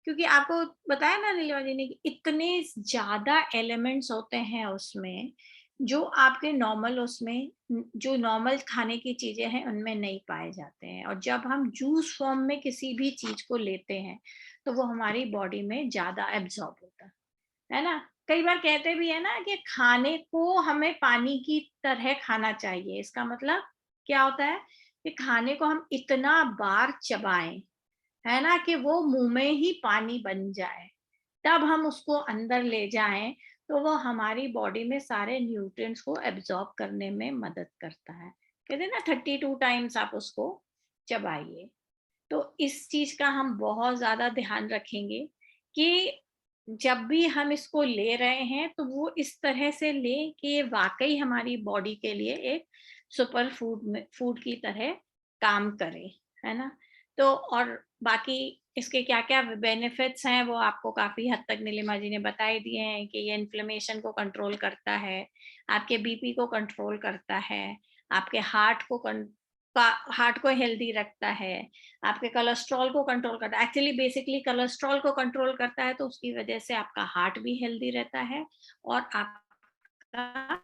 क्योंकि आपको बताया ना नीलिमा जी ने कि इतने ज्यादा एलिमेंट्स होते हैं उसमें, जो आपके नॉर्मल, उसमें जो नॉर्मल खाने की चीजें हैं उनमें नहीं पाए जाते हैं। और जब हम जूस फॉर्म में किसी भी चीज को लेते हैं तो वो हमारी बॉडी में ज्यादा एब्जॉर्ब होता है ना? कई बार कहते भी है ना कि खाने को हमें पानी की तरह खाना चाहिए। इसका मतलब क्या होता है कि खाने को हम इतना बार चबाएं, है ना, कि वो मुंह में ही पानी बन जाए, तब हम उसको अंदर ले जाएं तो वो हमारी बॉडी में सारे न्यूट्रिएंट्स को एब्जॉर्ब करने में मदद करता है। कहते हैं ना 32 टाइम्स आप उसको चबाइए। तो इस चीज का हम बहुत ज्यादा ध्यान रखेंगे कि जब भी हम इसको ले रहे हैं तो वो इस तरह से लें कि ये वाकई हमारी बॉडी के लिए एक सुपर फूड की तरह काम करे, है ना? तो और बाकी इसके क्या क्या बेनिफिट्स हैं वो आपको काफी हद तक नीलिमा जी ने बता ही दिए हैं कि ये इन्फ्लेमेशन को कंट्रोल करता है, आपके बीपी को कंट्रोल करता है, आपके हार्ट को हार्ट को हेल्दी रखता है, आपके कोलेस्ट्रॉल को कंट्रोल करता है। एक्चुअली बेसिकली कोलेस्ट्रॉल को कंट्रोल करता है, तो उसकी वजह से आपका हार्ट भी हेल्दी रहता है और आपका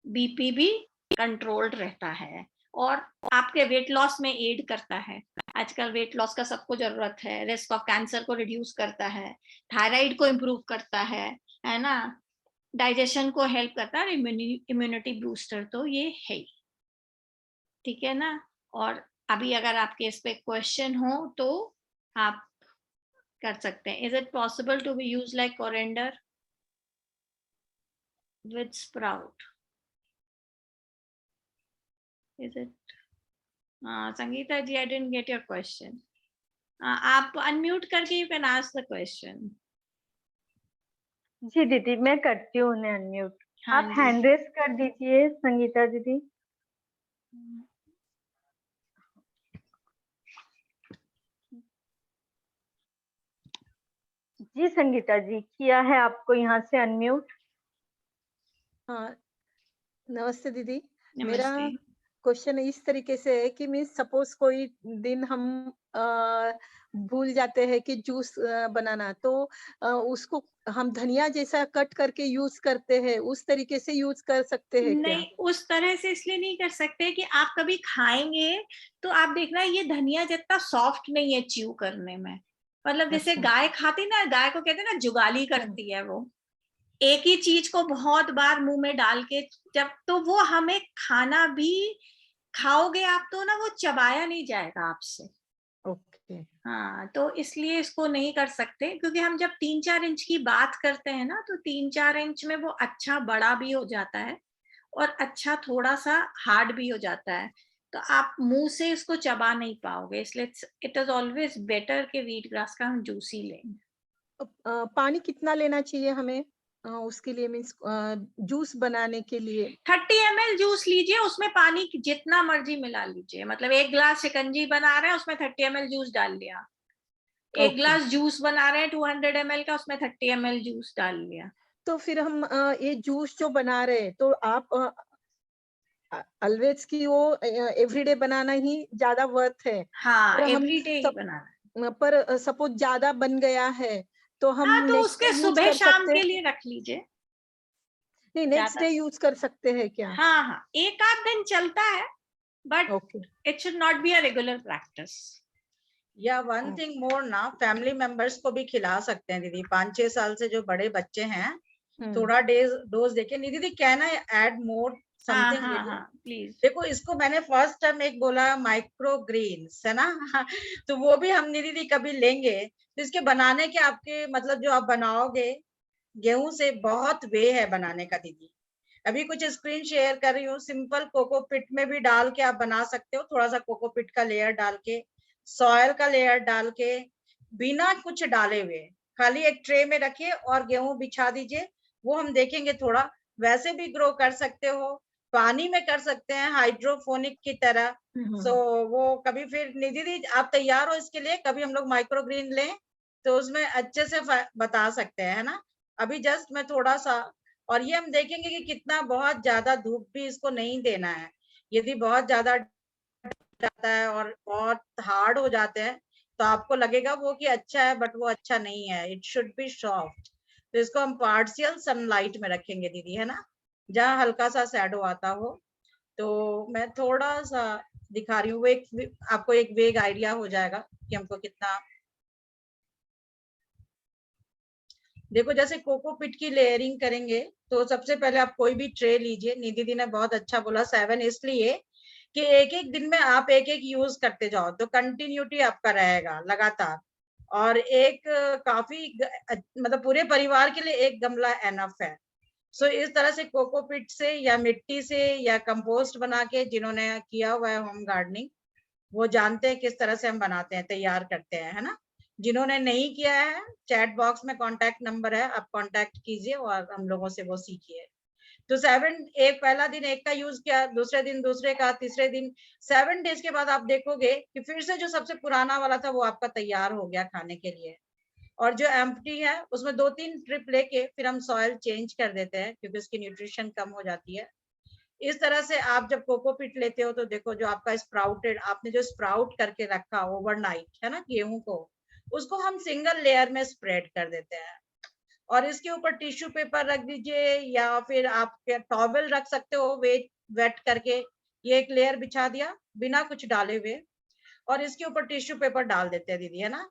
बीपी भी कंट्रोल्ड रहता है और आपके वेट लॉस में एड करता है। आजकल वेट लॉस का सबको जरूरत है, रिस्क ऑफ कैंसर को रिड्यूस करता है, थायराइड को इम्प्रूव करता है ना, डाइजेशन को हेल्प करता है, इम्यूनिटी बूस्टर तो ये है ही, ठीक है ना। और अभी अगर आपके इस पे क्वेश्चन हो तो आप कर सकते हैं। Is it possible to be use like coriander with sprout? Is it Sangeeta ji, I didn't get your question. आप अनम्यूट करके you can ask the question. जी दीदी, मैं करती हूँ उन्हें अनम्यूट। हाँ आप जी। हैंड रेस कर दीजिए संगीता दीदी। जी संगीता जी, किया है आपको यहाँ से अनम्यूट। हाँ, नमस्ते दीदी। मेरा नमस्ते। क्वेश्चन इस तरीके से है कि मीन्स सपोज कोई दिन हम भूल जाते हैं कि जूस बनाना, तो उसको हम धनिया जैसा कट करके यूज करते हैं, उस तरीके से यूज कर सकते हैं क्या? नहीं, उस तरह से इसलिए नहीं कर सकते कि आप कभी खाएंगे तो आप देखना ये धनिया जितना सॉफ्ट नहीं है च्यू करने में। मतलब जैसे अच्छा। गाय खाती ना, गाय को कहते हैं ना जुगाली करती है, वो एक ही चीज को बहुत बार मुंह में डाल के, जब तो वो हमें खाना भी खाओगे आप तो ना वो चबाया नहीं जाएगा आपसे। ओके। हाँ, तो इसलिए इसको नहीं कर सकते, क्योंकि हम जब 3-4 इंच की बात करते हैं ना, तो 3-4 इंच में वो अच्छा बड़ा भी हो जाता है और अच्छा थोड़ा सा हार्ड भी हो जाता है, तो आप मुंह से इसको चबा नहीं पाओगे। इसलिए इट इज ऑलवेज बेटर कि व्हीट ग्रास का हम जूस ही लें। पानी कितना लेना चाहिए हमें उसके लिए, मीन्स जूस बनाने के लिए? 30 ml जूस लीजिए, उसमें पानी जितना मर्जी मिला लीजिए। मतलब 1 ग्लास शिकंजी बना रहे हैं, उसमें 30 ml जूस डाल लिया। 1 ग्लास जूस बना रहे हैं 200 ml का, उसमें 30 ml जूस डाल लिया। तो फिर हम ये जूस जो बना रहे हैं, तो आप ऑलवेज की वो एवरीडे बनाना ही ज्यादा वर्थ है। हाँ, पर हम एवरीडे ही बनाना है। पर सपोज ज्यादा बन गया है तो हम हाँ, तो नेक्स्ट उसके डे यूज सुबह कर शाम सकते के हैं? लिए रख लीजिए। नहीं, नेक्स्ट ज्यादा, डे यूज कर सकते हैं क्या? हाँ हाँ, एक आध दिन चलता है, but okay. It should not be a regular practice. या वन थिंग मोर ना, फैमिली मेंबर्स को भी खिला सकते हैं दीदी। 5-6 साल से जो बड़े बच्चे हैं, थोड़ा डोज देके। नहीं दीदी, कैन आई ऐड मोर हाँ समथिंग? हाँ हाँ, प्लीज। देखो, इसको मैंने फर्स्ट टाइम एक बोला माइक्रो ग्रीन्स, है ना तो वो भी हम दीदी कभी लेंगे। तो इसके बनाने के आपके मतलब जो आप बनाओगे गेहूं से, बहुत वे है बनाने का दीदी। अभी कुछ स्क्रीन शेयर कर रही हूँ, सिंपल कोकोपीट में भी डाल के आप बना सकते हो। थोड़ा सा कोकोपीट का लेयर डाल के, सॉयल का लेयर डाल के, बिना कुछ डाले हुए खाली एक ट्रे में रखिए और गेहूं बिछा दीजिए। वो हम देखेंगे थोड़ा वैसे भी ग्रो कर सकते हो, पानी में कर सकते हैं हाइड्रोफोनिक की तरह। सो वो कभी फिर निधि दी आप तैयार हो इसके लिए, कभी हम लोग माइक्रो ग्रीन लें तो उसमें अच्छे से बता सकते हैं, है ना। अभी जस्ट मैं थोड़ा सा, और ये हम देखेंगे कि कितना, बहुत ज्यादा धूप भी इसको नहीं देना है। यदि बहुत ज्यादा जाता है और बहुत हार्ड हो जाते हैं तो आपको लगेगा वो कि अच्छा है, बट वो अच्छा नहीं है। It should B soft. तो इसको हम पार्शियल सनलाइट में रखेंगे दीदी, है ना, जहाँ हल्का सा शैडो आता हो। तो मैं थोड़ा सा दिखा रही हूँ, आपको एक वेग आइडिया हो जाएगा कि हमको कितना। देखो, जैसे कोकोपीट की लेयरिंग करेंगे तो सबसे पहले आप कोई भी ट्रे लीजिए। निधि दी ने बहुत अच्छा बोला 7, इसलिए कि एक एक दिन में आप एक एक यूज करते जाओ तो कंटिन्यूटी आपका रहेगा लगातार। और एक काफी मतलब पूरे परिवार के लिए एक गमला एनफ है। सो इस तरह से कोकोपीट से या मिट्टी से या कंपोस्ट बना के, जिन्होंने किया हुआ है होम गार्डनिंग, वो जानते हैं किस तरह से हम बनाते हैं, तैयार करते हैं, है ना। जिन्होंने नहीं किया है, चैट बॉक्स में कांटेक्ट नंबर है, आप कांटेक्ट कीजिए और हम लोगों से वो सीखिए। तो 7, एक पहला दिन एक का यूज किया, दूसरे दिन दूसरे का, तीसरे दिन 7 डेज के बाद आप देखोगे कि फिर से जो सबसे पुराना वाला था वो आपका तैयार हो गया खाने के लिए। और जो एम्प्टी है उसमें 2-3 ट्रिप लेके फिर हम सॉइल चेंज कर देते हैं, क्योंकि उसकी न्यूट्रिशन कम हो जाती है। इस तरह से आप जब कोकोपीट लेते हो तो देखो जो आपका स्प्राउटेड, आपने जो स्प्राउट करके रखा ओवरनाइट है ना गेहूं को, उसको हम सिंगल लेयर में स्प्रेड कर देते हैं और इसके ऊपर टिश्यू पेपर रख दीजिए या फिर आप टॉवल रख सकते हो वेट करके। ये एक लेयर बिछा दिया बिना कुछ डाले हुए और इसके ऊपर टिश्यू पेपर डाल देते हैं दीदी, है ना,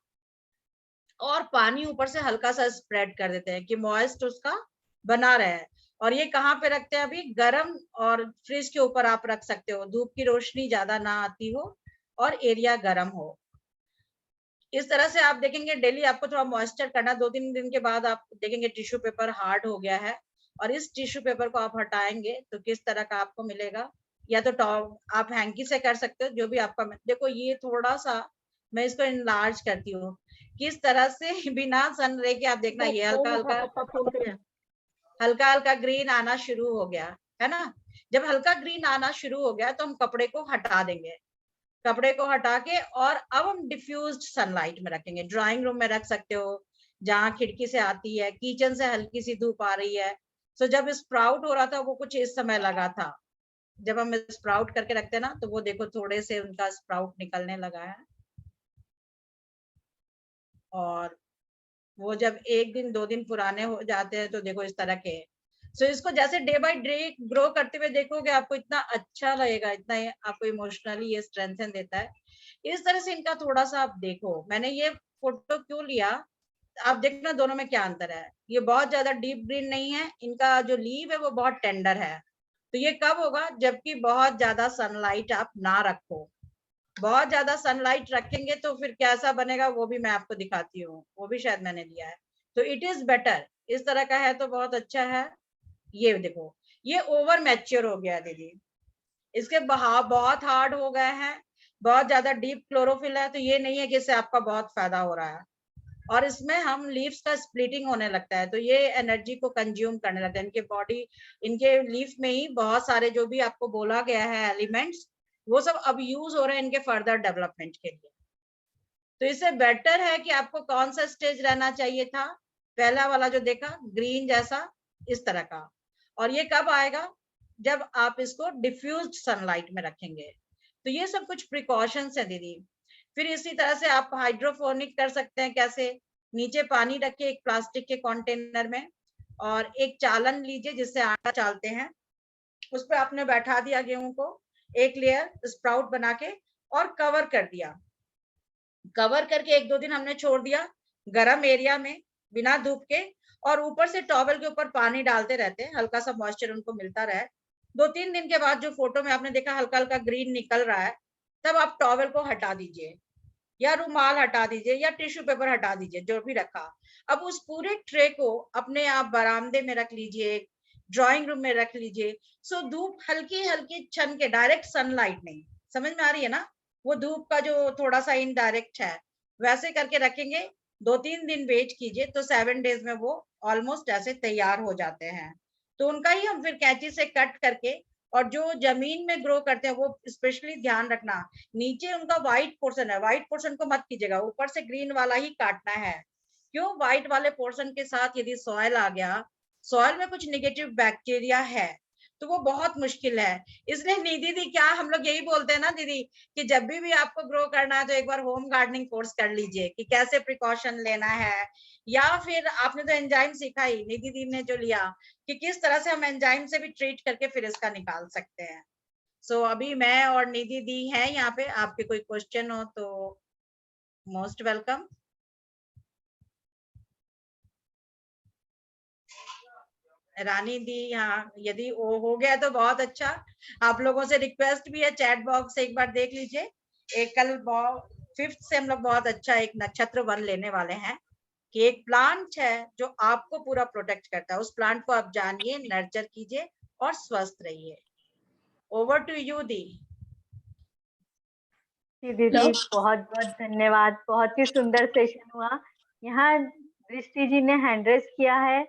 और पानी ऊपर से हल्का सा स्प्रेड कर देते हैं कि मॉइस्ट उसका बना रहे। और ये कहाँ पे रखते हैं अभी, गरम और फ्रिज के ऊपर आप रख सकते हो, धूप की रोशनी ज्यादा ना आती हो और एरिया गर्म हो। इस तरह से आप देखेंगे डेली आपको थोड़ा मॉइस्चर करना, 2-3 दिन के बाद आप देखेंगे टिश्यू पेपर हार्ड हो गया है और इस टिश्यू पेपर को आप हटाएंगे तो किस तरह का आपको मिलेगा। या तो आप हैंकी से कर सकते हो, जो भी आपका, देखो ये थोड़ा सा मैं इसको इनलार्ज करती हूँ किस तरह से बिना सन रे के, आप देखना ये हल्का हल्का ग्रीन आना शुरू हो गया है ना। जब हल्का ग्रीन आना शुरू हो गया तो हम कपड़े को हटा देंगे, कपड़े को हटा के और अब हम डिफ्यूज्ड सनलाइट में रखेंगे। ड्राइंग रूम में रख सकते हो जहाँ खिड़की से आती है, किचन से हल्की सी धूप आ रही है। सो जब स्प्राउट हो रहा था वो कुछ इस समय लगा था, जब हम स्प्राउट करके रखते हैं ना तो वो देखो थोड़े से उनका स्प्राउट निकलने लगा है और वो जब 1 दिन 2 दिन पुराने हो जाते हैं तो देखो इस तरह के। सो इसको जैसे डे बाय डे ग्रो करते हुए देखोगे आपको इतना अच्छा लगेगा, इतना आपको इमोशनली ये स्ट्रेंथन देता है। इस तरह से इनका थोड़ा सा आप देखो, मैंने ये फोटो क्यों लिया, आप देखना दोनों में क्या अंतर है। ये बहुत ज्यादा डीप ग्रीन नहीं है, इनका जो लीव है वो बहुत टेंडर है। तो ये कब होगा, जबकि बहुत ज्यादा सनलाइट आप ना रखो। बहुत ज्यादा सनलाइट रखेंगे तो फिर कैसा बनेगा वो भी मैं आपको दिखाती हूँ, वो भी शायद मैंने लिया है। तो इट इज बेटर, इस तरह का है तो बहुत अच्छा है। ये देखो ये ओवर मैच्योर हो गया दीदी, इसके बहाव बहुत हार्ड हो गए हैं, बहुत ज्यादा डीप क्लोरोफिल है, तो ये नहीं है कि इससे आपका बहुत फायदा हो रहा है। और इसमें हम लीव्स का स्प्लिटिंग होने लगता है तो ये एनर्जी को कंज्यूम करने लगता है। इनके बॉडी, इनके लीफ में ही बहुत सारे जो भी आपको बोला गया है एलिमेंट्स, वो सब अब यूज हो रहे हैं इनके फर्दर डेवलपमेंट के लिए। तो इससे बेटर है कि आपको कौन सा स्टेज रहना चाहिए था, पहला वाला जो देखा ग्रीन जैसा इस तरह का, और ये कब आएगा, जब आप इसको डिफ्यूज्ड सनलाइट में रखेंगे। तो ये सब कुछ प्रिकॉशंस है दीदी। फिर इसी तरह से आप हाइड्रोफोनिक कर सकते हैं। कैसे, नीचे पानी रखिए एक प्लास्टिक के कंटेनर में और एक चालन लीजिए जिससे आटा चालते हैं, उस पर आपने बैठा दिया गेहूं को, एक लेयर स्प्राउट बना के और कवर कर दिया। कवर करके 1-2 दिन हमने छोड़ दिया गर्म एरिया में बिना धूप के, और ऊपर से टॉवल के ऊपर पानी डालते रहते हैं, हल्का सा मॉइस्चर उनको मिलता रहे। 2-3 दिन के बाद जो फोटो में आपने देखा हल्का हल्का ग्रीन निकल रहा है, तब आप टॉवल को हटा दीजिए या रुमाल हटा दीजिए या टिश्यू पेपर हटा दीजिए जो भी रखा। अब उस पूरे ट्रे को अपने आप बरामदे में रख लीजिए, ड्राइंग रूम में रख लीजिए। सो धूप हल्की हल्की छन के, डायरेक्ट सनलाइट नहीं, समझ में आ रही है ना, वो धूप का जो थोड़ा सा इनडायरेक्ट है, वैसे करके रखेंगे। 2-3 दिन वेट कीजिए तो 7 डेज में वो ऑलमोस्ट ऐसे तैयार हो जाते हैं। तो उनका ही हम फिर कैंची से कट करके, और जो जमीन में ग्रो करते हैं वो स्पेशली ध्यान रखना, नीचे उनका व्हाइट पोर्शन है, व्हाइट पोर्शन को मत कीजिएगा, ऊपर से ग्रीन वाला ही काटना है। क्यों, व्हाइट वाले पोर्शन के साथ यदि सॉइल आ गया, सॉइल में कुछ नेगेटिव बैक्टीरिया है तो वो बहुत मुश्किल है। इसलिए निधि दी, क्या हम लोग यही बोलते हैं ना दीदी, कि जब भी आपको ग्रो करना है तो एक बार होम गार्डनिंग कोर्स कर लीजिए कि कैसे प्रिकॉशन लेना है। या फिर आपने तो एंजाइम सीखा ही, निधि दी ने जो लिया, कि किस तरह से हम एंजाइम से भी ट्रीट करके फिर इसका निकाल सकते हैं। सो अभी मैं और निधि दी है यहाँ पे, आपके कोई क्वेश्चन हो तो मोस्ट वेलकम। रानी दी, हाँ यदि वो हो गया तो बहुत अच्छा। आप लोगों से रिक्वेस्ट भी है, चैट बॉक्स एक बार देख लीजिए। एक कल 5th से हम लोग बहुत अच्छा एक नक्षत्र वन लेने वाले हैं कि एक प्लांट है जो आपको पूरा प्रोटेक्ट करता है, उस प्लांट को आप जानिए, नर्चर कीजिए और स्वस्थ रहिए। ओवर टू यू दी। दीदी बहुत बहुत धन्यवाद, बहुत ही सुंदर सेशन हुआ। यहाँ दृष्टि जी ने हैंड रेस किया है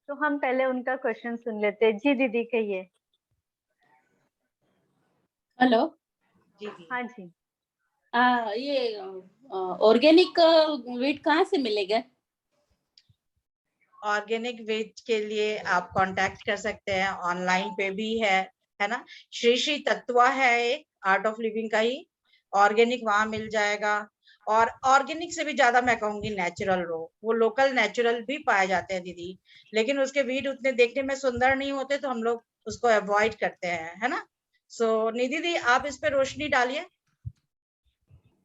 तो हम पहले उनका क्वेश्चन सुन लेते हैं। जी दीदी कहिए। हेलो। जी जी। हाँ जी। ये ऑर्गेनिक वीट कहाँ से मिलेगा? ऑर्गेनिक वेज के लिए आप कांटेक्ट कर सकते हैं, ऑनलाइन पे भी है है ना। श्री श्री तत्वा है एक आर्ट ऑफ लिविंग का ही, ऑर्गेनिक वहां मिल जाएगा, और ऑर्गेनिक से भी ज्यादा मैं कहूंगी नेचुरल रो, वो लोकल नेचुरल भी पाए जाते हैं दीदी, लेकिन उसके वीड उतने देखने में सुंदर नहीं होते तो हम लोग उसको अवॉइड करते हैं, है ना। सो निधि दी आप इस पे रोशनी डालिए।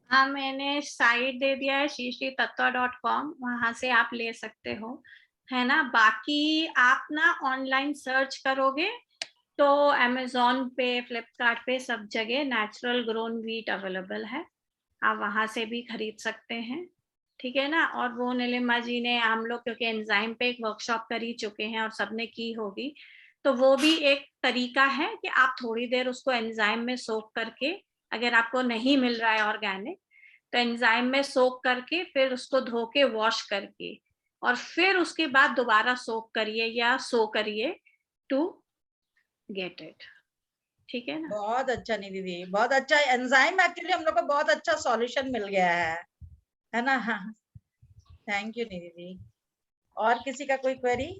हाँ, मैंने साइट दे दिया है shrishttatwa.com, वहां से आप ले सकते हो, है ना। बाकी आप ना ऑनलाइन सर्च करोगे तो अमेजोन पे, फ्लिपकार्ट पे, सब जगह नेचुरल ग्रोन व्हीट अवेलेबल है, आप वहां से भी खरीद सकते हैं, ठीक है ना। और वो नीलिमा जी ने, हम लोग क्योंकि एंजाइम पे एक वर्कशॉप कर ही चुके हैं और सबने की होगी, तो वो भी एक तरीका है कि आप थोड़ी देर उसको एंजाइम में सोक करके, अगर आपको नहीं मिल रहा है ऑर्गेनिक तो एंजाइम में सोक करके फिर उसको धो के वॉश करके और फिर उसके बाद दोबारा सोक करिए या सो करिए टू गेट इट, ठीक है ना। बहुत अच्छा निधि दी, बहुत अच्छा एंजाइम, एक्चुअली हम लोग को बहुत अच्छा सॉल्यूशन मिल गया है ना। हाँ, थैंक यू निधि दी। और किसी का कोई क्वेरी?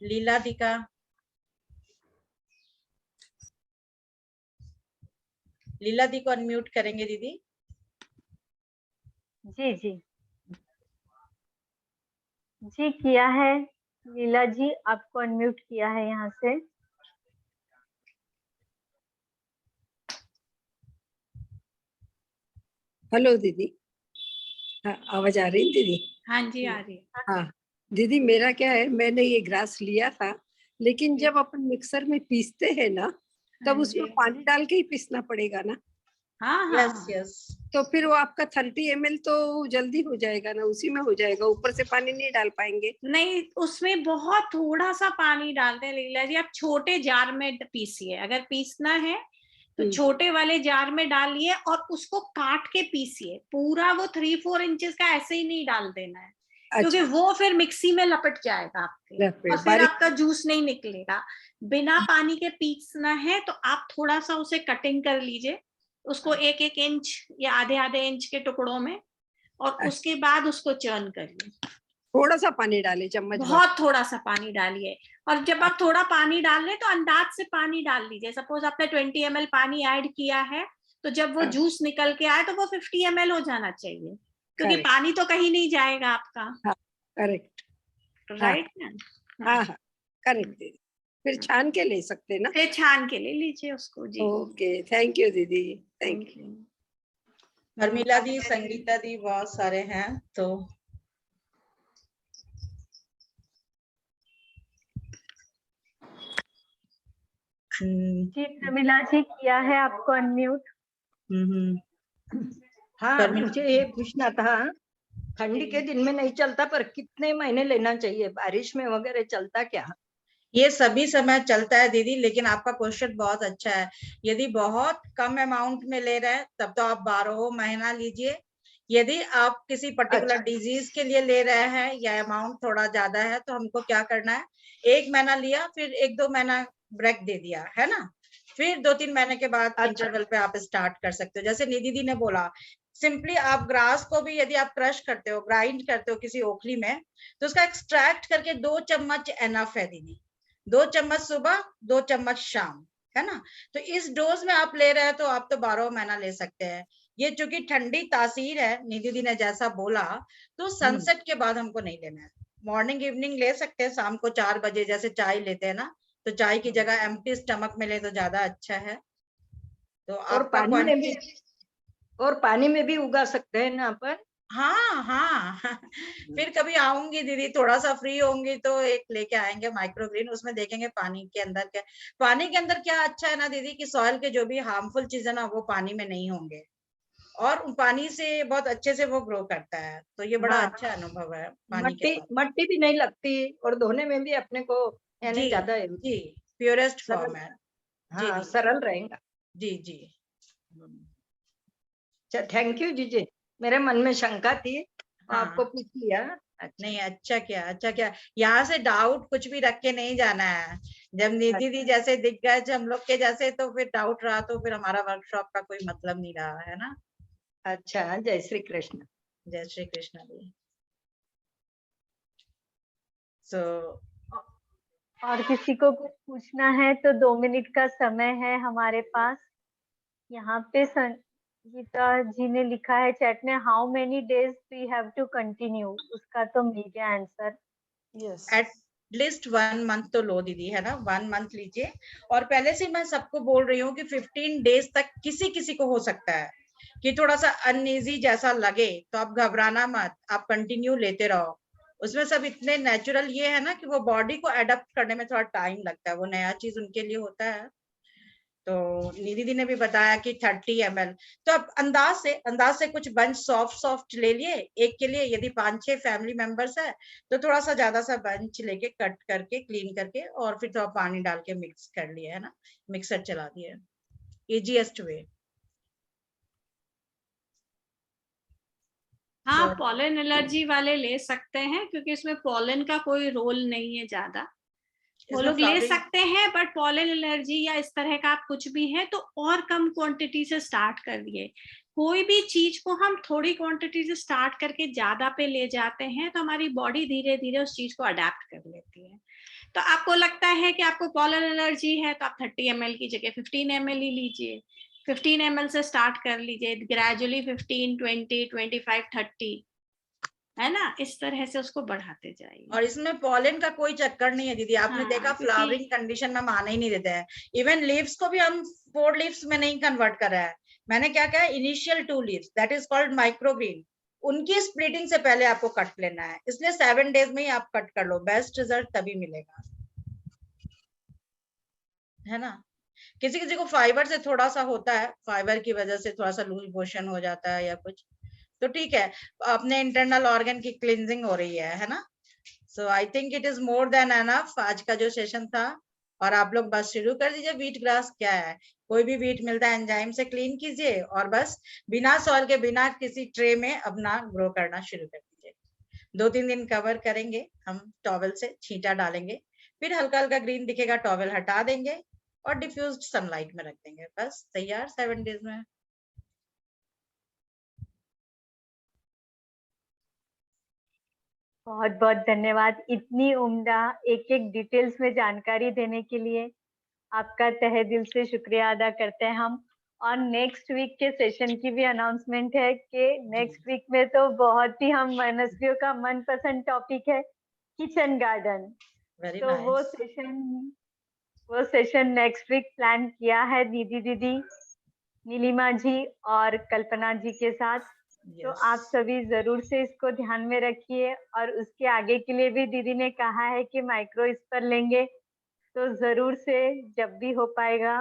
लीला दी का, लीला दी को अनम्यूट करेंगे दीदी। जी जी जी, किया है लीला जी, आपको अनम्यूट किया है यहाँ से। हेलो दीदी, हाँ आवाज आ रही है दीदी? हाँ जी, आ रही है। हाँ दीदी, मेरा क्या है, मैंने ये ग्रास लिया था, लेकिन जब अपन मिक्सर में पीसते हैं ना, तब हाँ उसमें जी। पानी डाल के ही पीसना पड़ेगा ना, हाँ हाँ यस हाँ। यस, तो फिर वो आपका 30 ml तो जल्दी हो जाएगा ना, उसी में हो जाएगा, ऊपर से पानी नहीं डाल पाएंगे? नहीं, उसमें बहुत थोड़ा सा पानी डालते हैं लीला जी, आप छोटे जार में पीसिए, अगर पीसना है तो छोटे वाले जार में डालिए और उसको काट के पीसिए, पूरा वो 3-4 इंचेस का ऐसे ही नहीं डाल देना है, क्योंकि अच्छा, वो फिर मिक्सी में लपट जाएगा आपके और फिर बारीक। आपका जूस नहीं निकलेगा। बिना पानी के पीसना है तो आप थोड़ा सा उसे कटिंग कर लीजिए, उसको 1-1 इंच या आधे-आधे इंच के टुकड़ों में, और उसके बाद उसको चर्न करिए। थोड़ा सा पानी डाले, चम्मच भर? बहुत थोड़ा सा पानी डालिए, और जब आप थोड़ा पानी डाल लें तो अंदाज से पानी डाल लीजिए। सपोज आपने 20 ml पानी ऐड किया है, तो जब वो जूस निकल के आए तो वो 50 ml हो जाना चाहिए, क्योंकि Correct. पानी तो कहीं नहीं जाएगा आपका, हाँ करेक्ट, राइट ना। हाँ हाँ करेक्ट दीदी, फिर छान के ले सकते ना? फिर छान के ले लीजिए उसको जी। ओके, थैंक यू दीदी, थैंक यू। शर्मिला दी, संगीता दी, बहुत सारे हैं तो जी प्रमिला जी, किया है आपको अनम्यूट। हाँ, शर्मिला मुझे ये पूछना था, ठंडी के दिन में नहीं चलता, पर कितने महीने लेना चाहिए? बारिश में वगैरह चलता क्या? ये सभी समय चलता है दीदी, लेकिन आपका क्वेश्चन बहुत अच्छा है। यदि बहुत कम अमाउंट में ले रहे हैं तब तो आप 12 महीना लीजिए। यदि आप किसी पर्टिकुलर अच्छा। डिजीज के लिए ले रहे हैं या अमाउंट थोड़ा ज्यादा है, तो हमको क्या करना है, 1 महीना लिया, फिर 1-2 महीना ब्रेक दे दिया, है ना, फिर 2-3 महीने के बाद अच्छा। इंटरवल पे आप स्टार्ट कर सकते हो। जैसे निधि दी ने बोला, सिंपली आप ग्रास को भी यदि आप क्रश करते हो, ग्राइंड करते हो किसी ओखली में, तो उसका एक्सट्रैक्ट करके 2 चम्मच एनफ है दीदी, 2 चम्मच सुबह, 2 चम्मच शाम, है ना। तो इस डोज में आप ले रहे हैं तो आप तो 12 महीना ले सकते हैं। ये चूंकि ठंडी तासीर है, निधि दी ने जैसा बोला, तो सनसेट के बाद हमको नहीं लेना है। मॉर्निंग इवनिंग ले सकते हैं, शाम को 4 बजे जैसे चाय लेते हैं ना, तो चाय की जगह एम्प्टी स्टमक में ले तो ज्यादा अच्छा है। तो और आपका पानी में भी, और पानी में भी उगा सकते हैं ना अपन? हाँ हाँ फिर कभी आऊंगी दीदी, थोड़ा सा फ्री होंगी तो एक लेके आएंगे माइक्रोग्रीन, उसमें देखेंगे पानी के अंदर क्या, पानी के अंदर क्या अच्छा है ना दीदी, कि सॉइल के जो भी हार्मफुल चीजें ना वो पानी में नहीं होंगे, और पानी से बहुत अच्छे से वो ग्रो करता है। तो ये बड़ा हाँ, अच्छा अनुभव है पानी के मट्टी साथ। मट्टी भी नहीं लगती, और धोने में भी अपने को यानी जी ज्यादा जी, प्योरेस्ट सरल, फॉर्म है। जी हाँ जी सरल रहेगा। जी जी। अच्छा, थैंक यू जीजी, मेरे मन में शंका थी, आपको हाँ पूछ लिया। अच्छा। नहीं, अच्छा क्या, अच्छा क्या, यहाँ से डाउट कुछ भी रख के नहीं जाना है। जब निधि दी जैसे दिख गए हम लोग के जैसे, तो फिर डाउट रहा तो फिर हमारा वर्कशॉप का कोई मतलब नहीं रहा, है ना। अच्छा, जय श्री कृष्ण। जय श्री कृष्ण दी। सो और किसी को कुछ पूछना है तो 2 मिनट का समय है हमारे पास। यहाँ पे संगीता जी ने लिखा है चैट में, how many days we have to continue, उसका तो मिल गया answer. Yes at least 1 month तो लो दीदी, है ना, 1 मंथ लीजिए। और पहले से मैं सबको बोल रही हूँ कि 15 डेज तक किसी किसी को हो सकता है कि थोड़ा सा अनईजी जैसा लगे, तो आप घबराना मत, आप कंटिन्यू लेते रहो। उसमें सब इतने नेचुरल ये है ना कि वो बॉडी को अडेप्ट करने में थोड़ा टाइम लगता है, वो नया चीज उनके लिए होता है। तो निधि ने भी बताया कि 30 ml, तो अब अंदाज से कुछ बंच सॉफ्ट ले लिए एक के लिए। यदि 5-6 फैमिली मेंबर्स है तो थोड़ा सा ज्यादा सा बंच लेके कट करके क्लीन करके और फिर थोड़ा पानी डाल के मिक्स कर लिया, है ना, मिक्सर चला दिया, इजीएस्ट वे। हाँ, पॉलन एलर्जी वाले ले सकते हैं क्योंकि इसमें पॉलन का कोई रोल नहीं है ज्यादा, वो लोग ले सकते हैं। बट पॉलन एलर्जी या इस तरह का आप कुछ भी है तो और कम क्वांटिटी से स्टार्ट करिए। कोई भी चीज को हम थोड़ी क्वांटिटी से स्टार्ट करके ज्यादा पे ले जाते हैं तो हमारी बॉडी धीरे धीरे उस चीज को अडेप्ट कर लेती है। तो आपको लगता है कि आपको पॉलन एलर्जी है तो आप 30 ml की जगह 15 ml ही लीजिए, 15 ml से स्टार्ट कर लीजिए, ग्रेजुअली 15, 20, 25, 30, है ना, इस तरह से उसको बढ़ाते जाइए। और इसमें पॉलन का कोई चक्कर नहीं है दीदी, आपने हाँ, देखा फ्लावरिंग कंडीशन में हम आने ही नहीं देते हैं। इवन लीव्स को भी हम 4 लीव्स में नहीं कन्वर्ट कर रहा है। मैंने क्या कहा, initial 2 leaves that is called microgreen, उनकी स्प्लिटिंग से पहले आपको कट लेना है, इसलिए 7 डेज में ही आप कट कर लो, बेस्ट रिजल्ट तभी मिलेगा, है ना। किसी किसी को फाइबर से थोड़ा सा होता है, फाइबर की वजह से थोड़ा सा लूज मोशन हो जाता है या कुछ, तो ठीक है, अपने इंटरनल ऑर्गन की क्लींजिंग हो रही है ना। So I think it is more than enough आज का जो सेशन था। और आप लोग बस शुरू कर दीजिए। व्हीट ग्रास क्या है, कोई भी व्हीट मिलता है एंजाइम से क्लीन कीजिए और बस बिना सॉइल के बिना किसी ट्रे में अपना ग्रो करना शुरू कर दीजिए। 2-3 दिन कवर करेंगे हम, टॉवेल से छींटा डालेंगे, फिर हल्का हल्का ग्रीन दिखेगा टॉवेल हटा देंगे और डिफ्यूज्ड सनलाइट में रख देंगे, बस तैयार 7 डेज में। बहुत बहुत धन्यवाद इतनी उम्दा एक एक डिटेल्स में जानकारी देने के लिए, आपका तहे दिल से शुक्रिया अदा करते हैं हम। और नेक्स्ट वीक के सेशन की भी अनाउंसमेंट है कि नेक्स्ट वीक में तो बहुत ही हम मनस्वियों का मनपसंद टॉपिक है किचन गार्डन। तो वो सेशन नेक्स्ट वीक प्लान किया है दीदी नीलिमा जी और कल्पना जी के साथ। तो आप सभी जरूर से इसको ध्यान में रखिए और उसके आगे के लिए भी दीदी ने कहा है कि माइक्रो इस पर लेंगे, तो जरूर से जब भी हो पाएगा।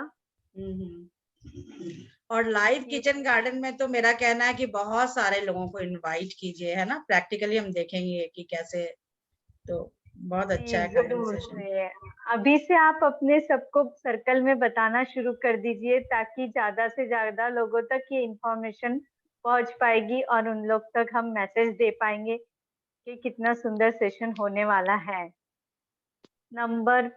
और लाइव किचन गार्डन में तो मेरा कहना है कि बहुत सारे लोगों को इनवाइट कीजिए, है ना, प्रैक्टिकली हम देखेंगे कि कैसे, तो बहुत अच्छा है जरूर से अभी से आप अपने सबको सर्कल में बताना शुरू कर दीजिए ताकि ज्यादा से ज्यादा लोगों तक ये इंफॉर्मेशन पहुंच पाएगी और उन लोग तक हम मैसेज दे पाएंगे कि कितना सुंदर सेशन होने वाला है। नंबर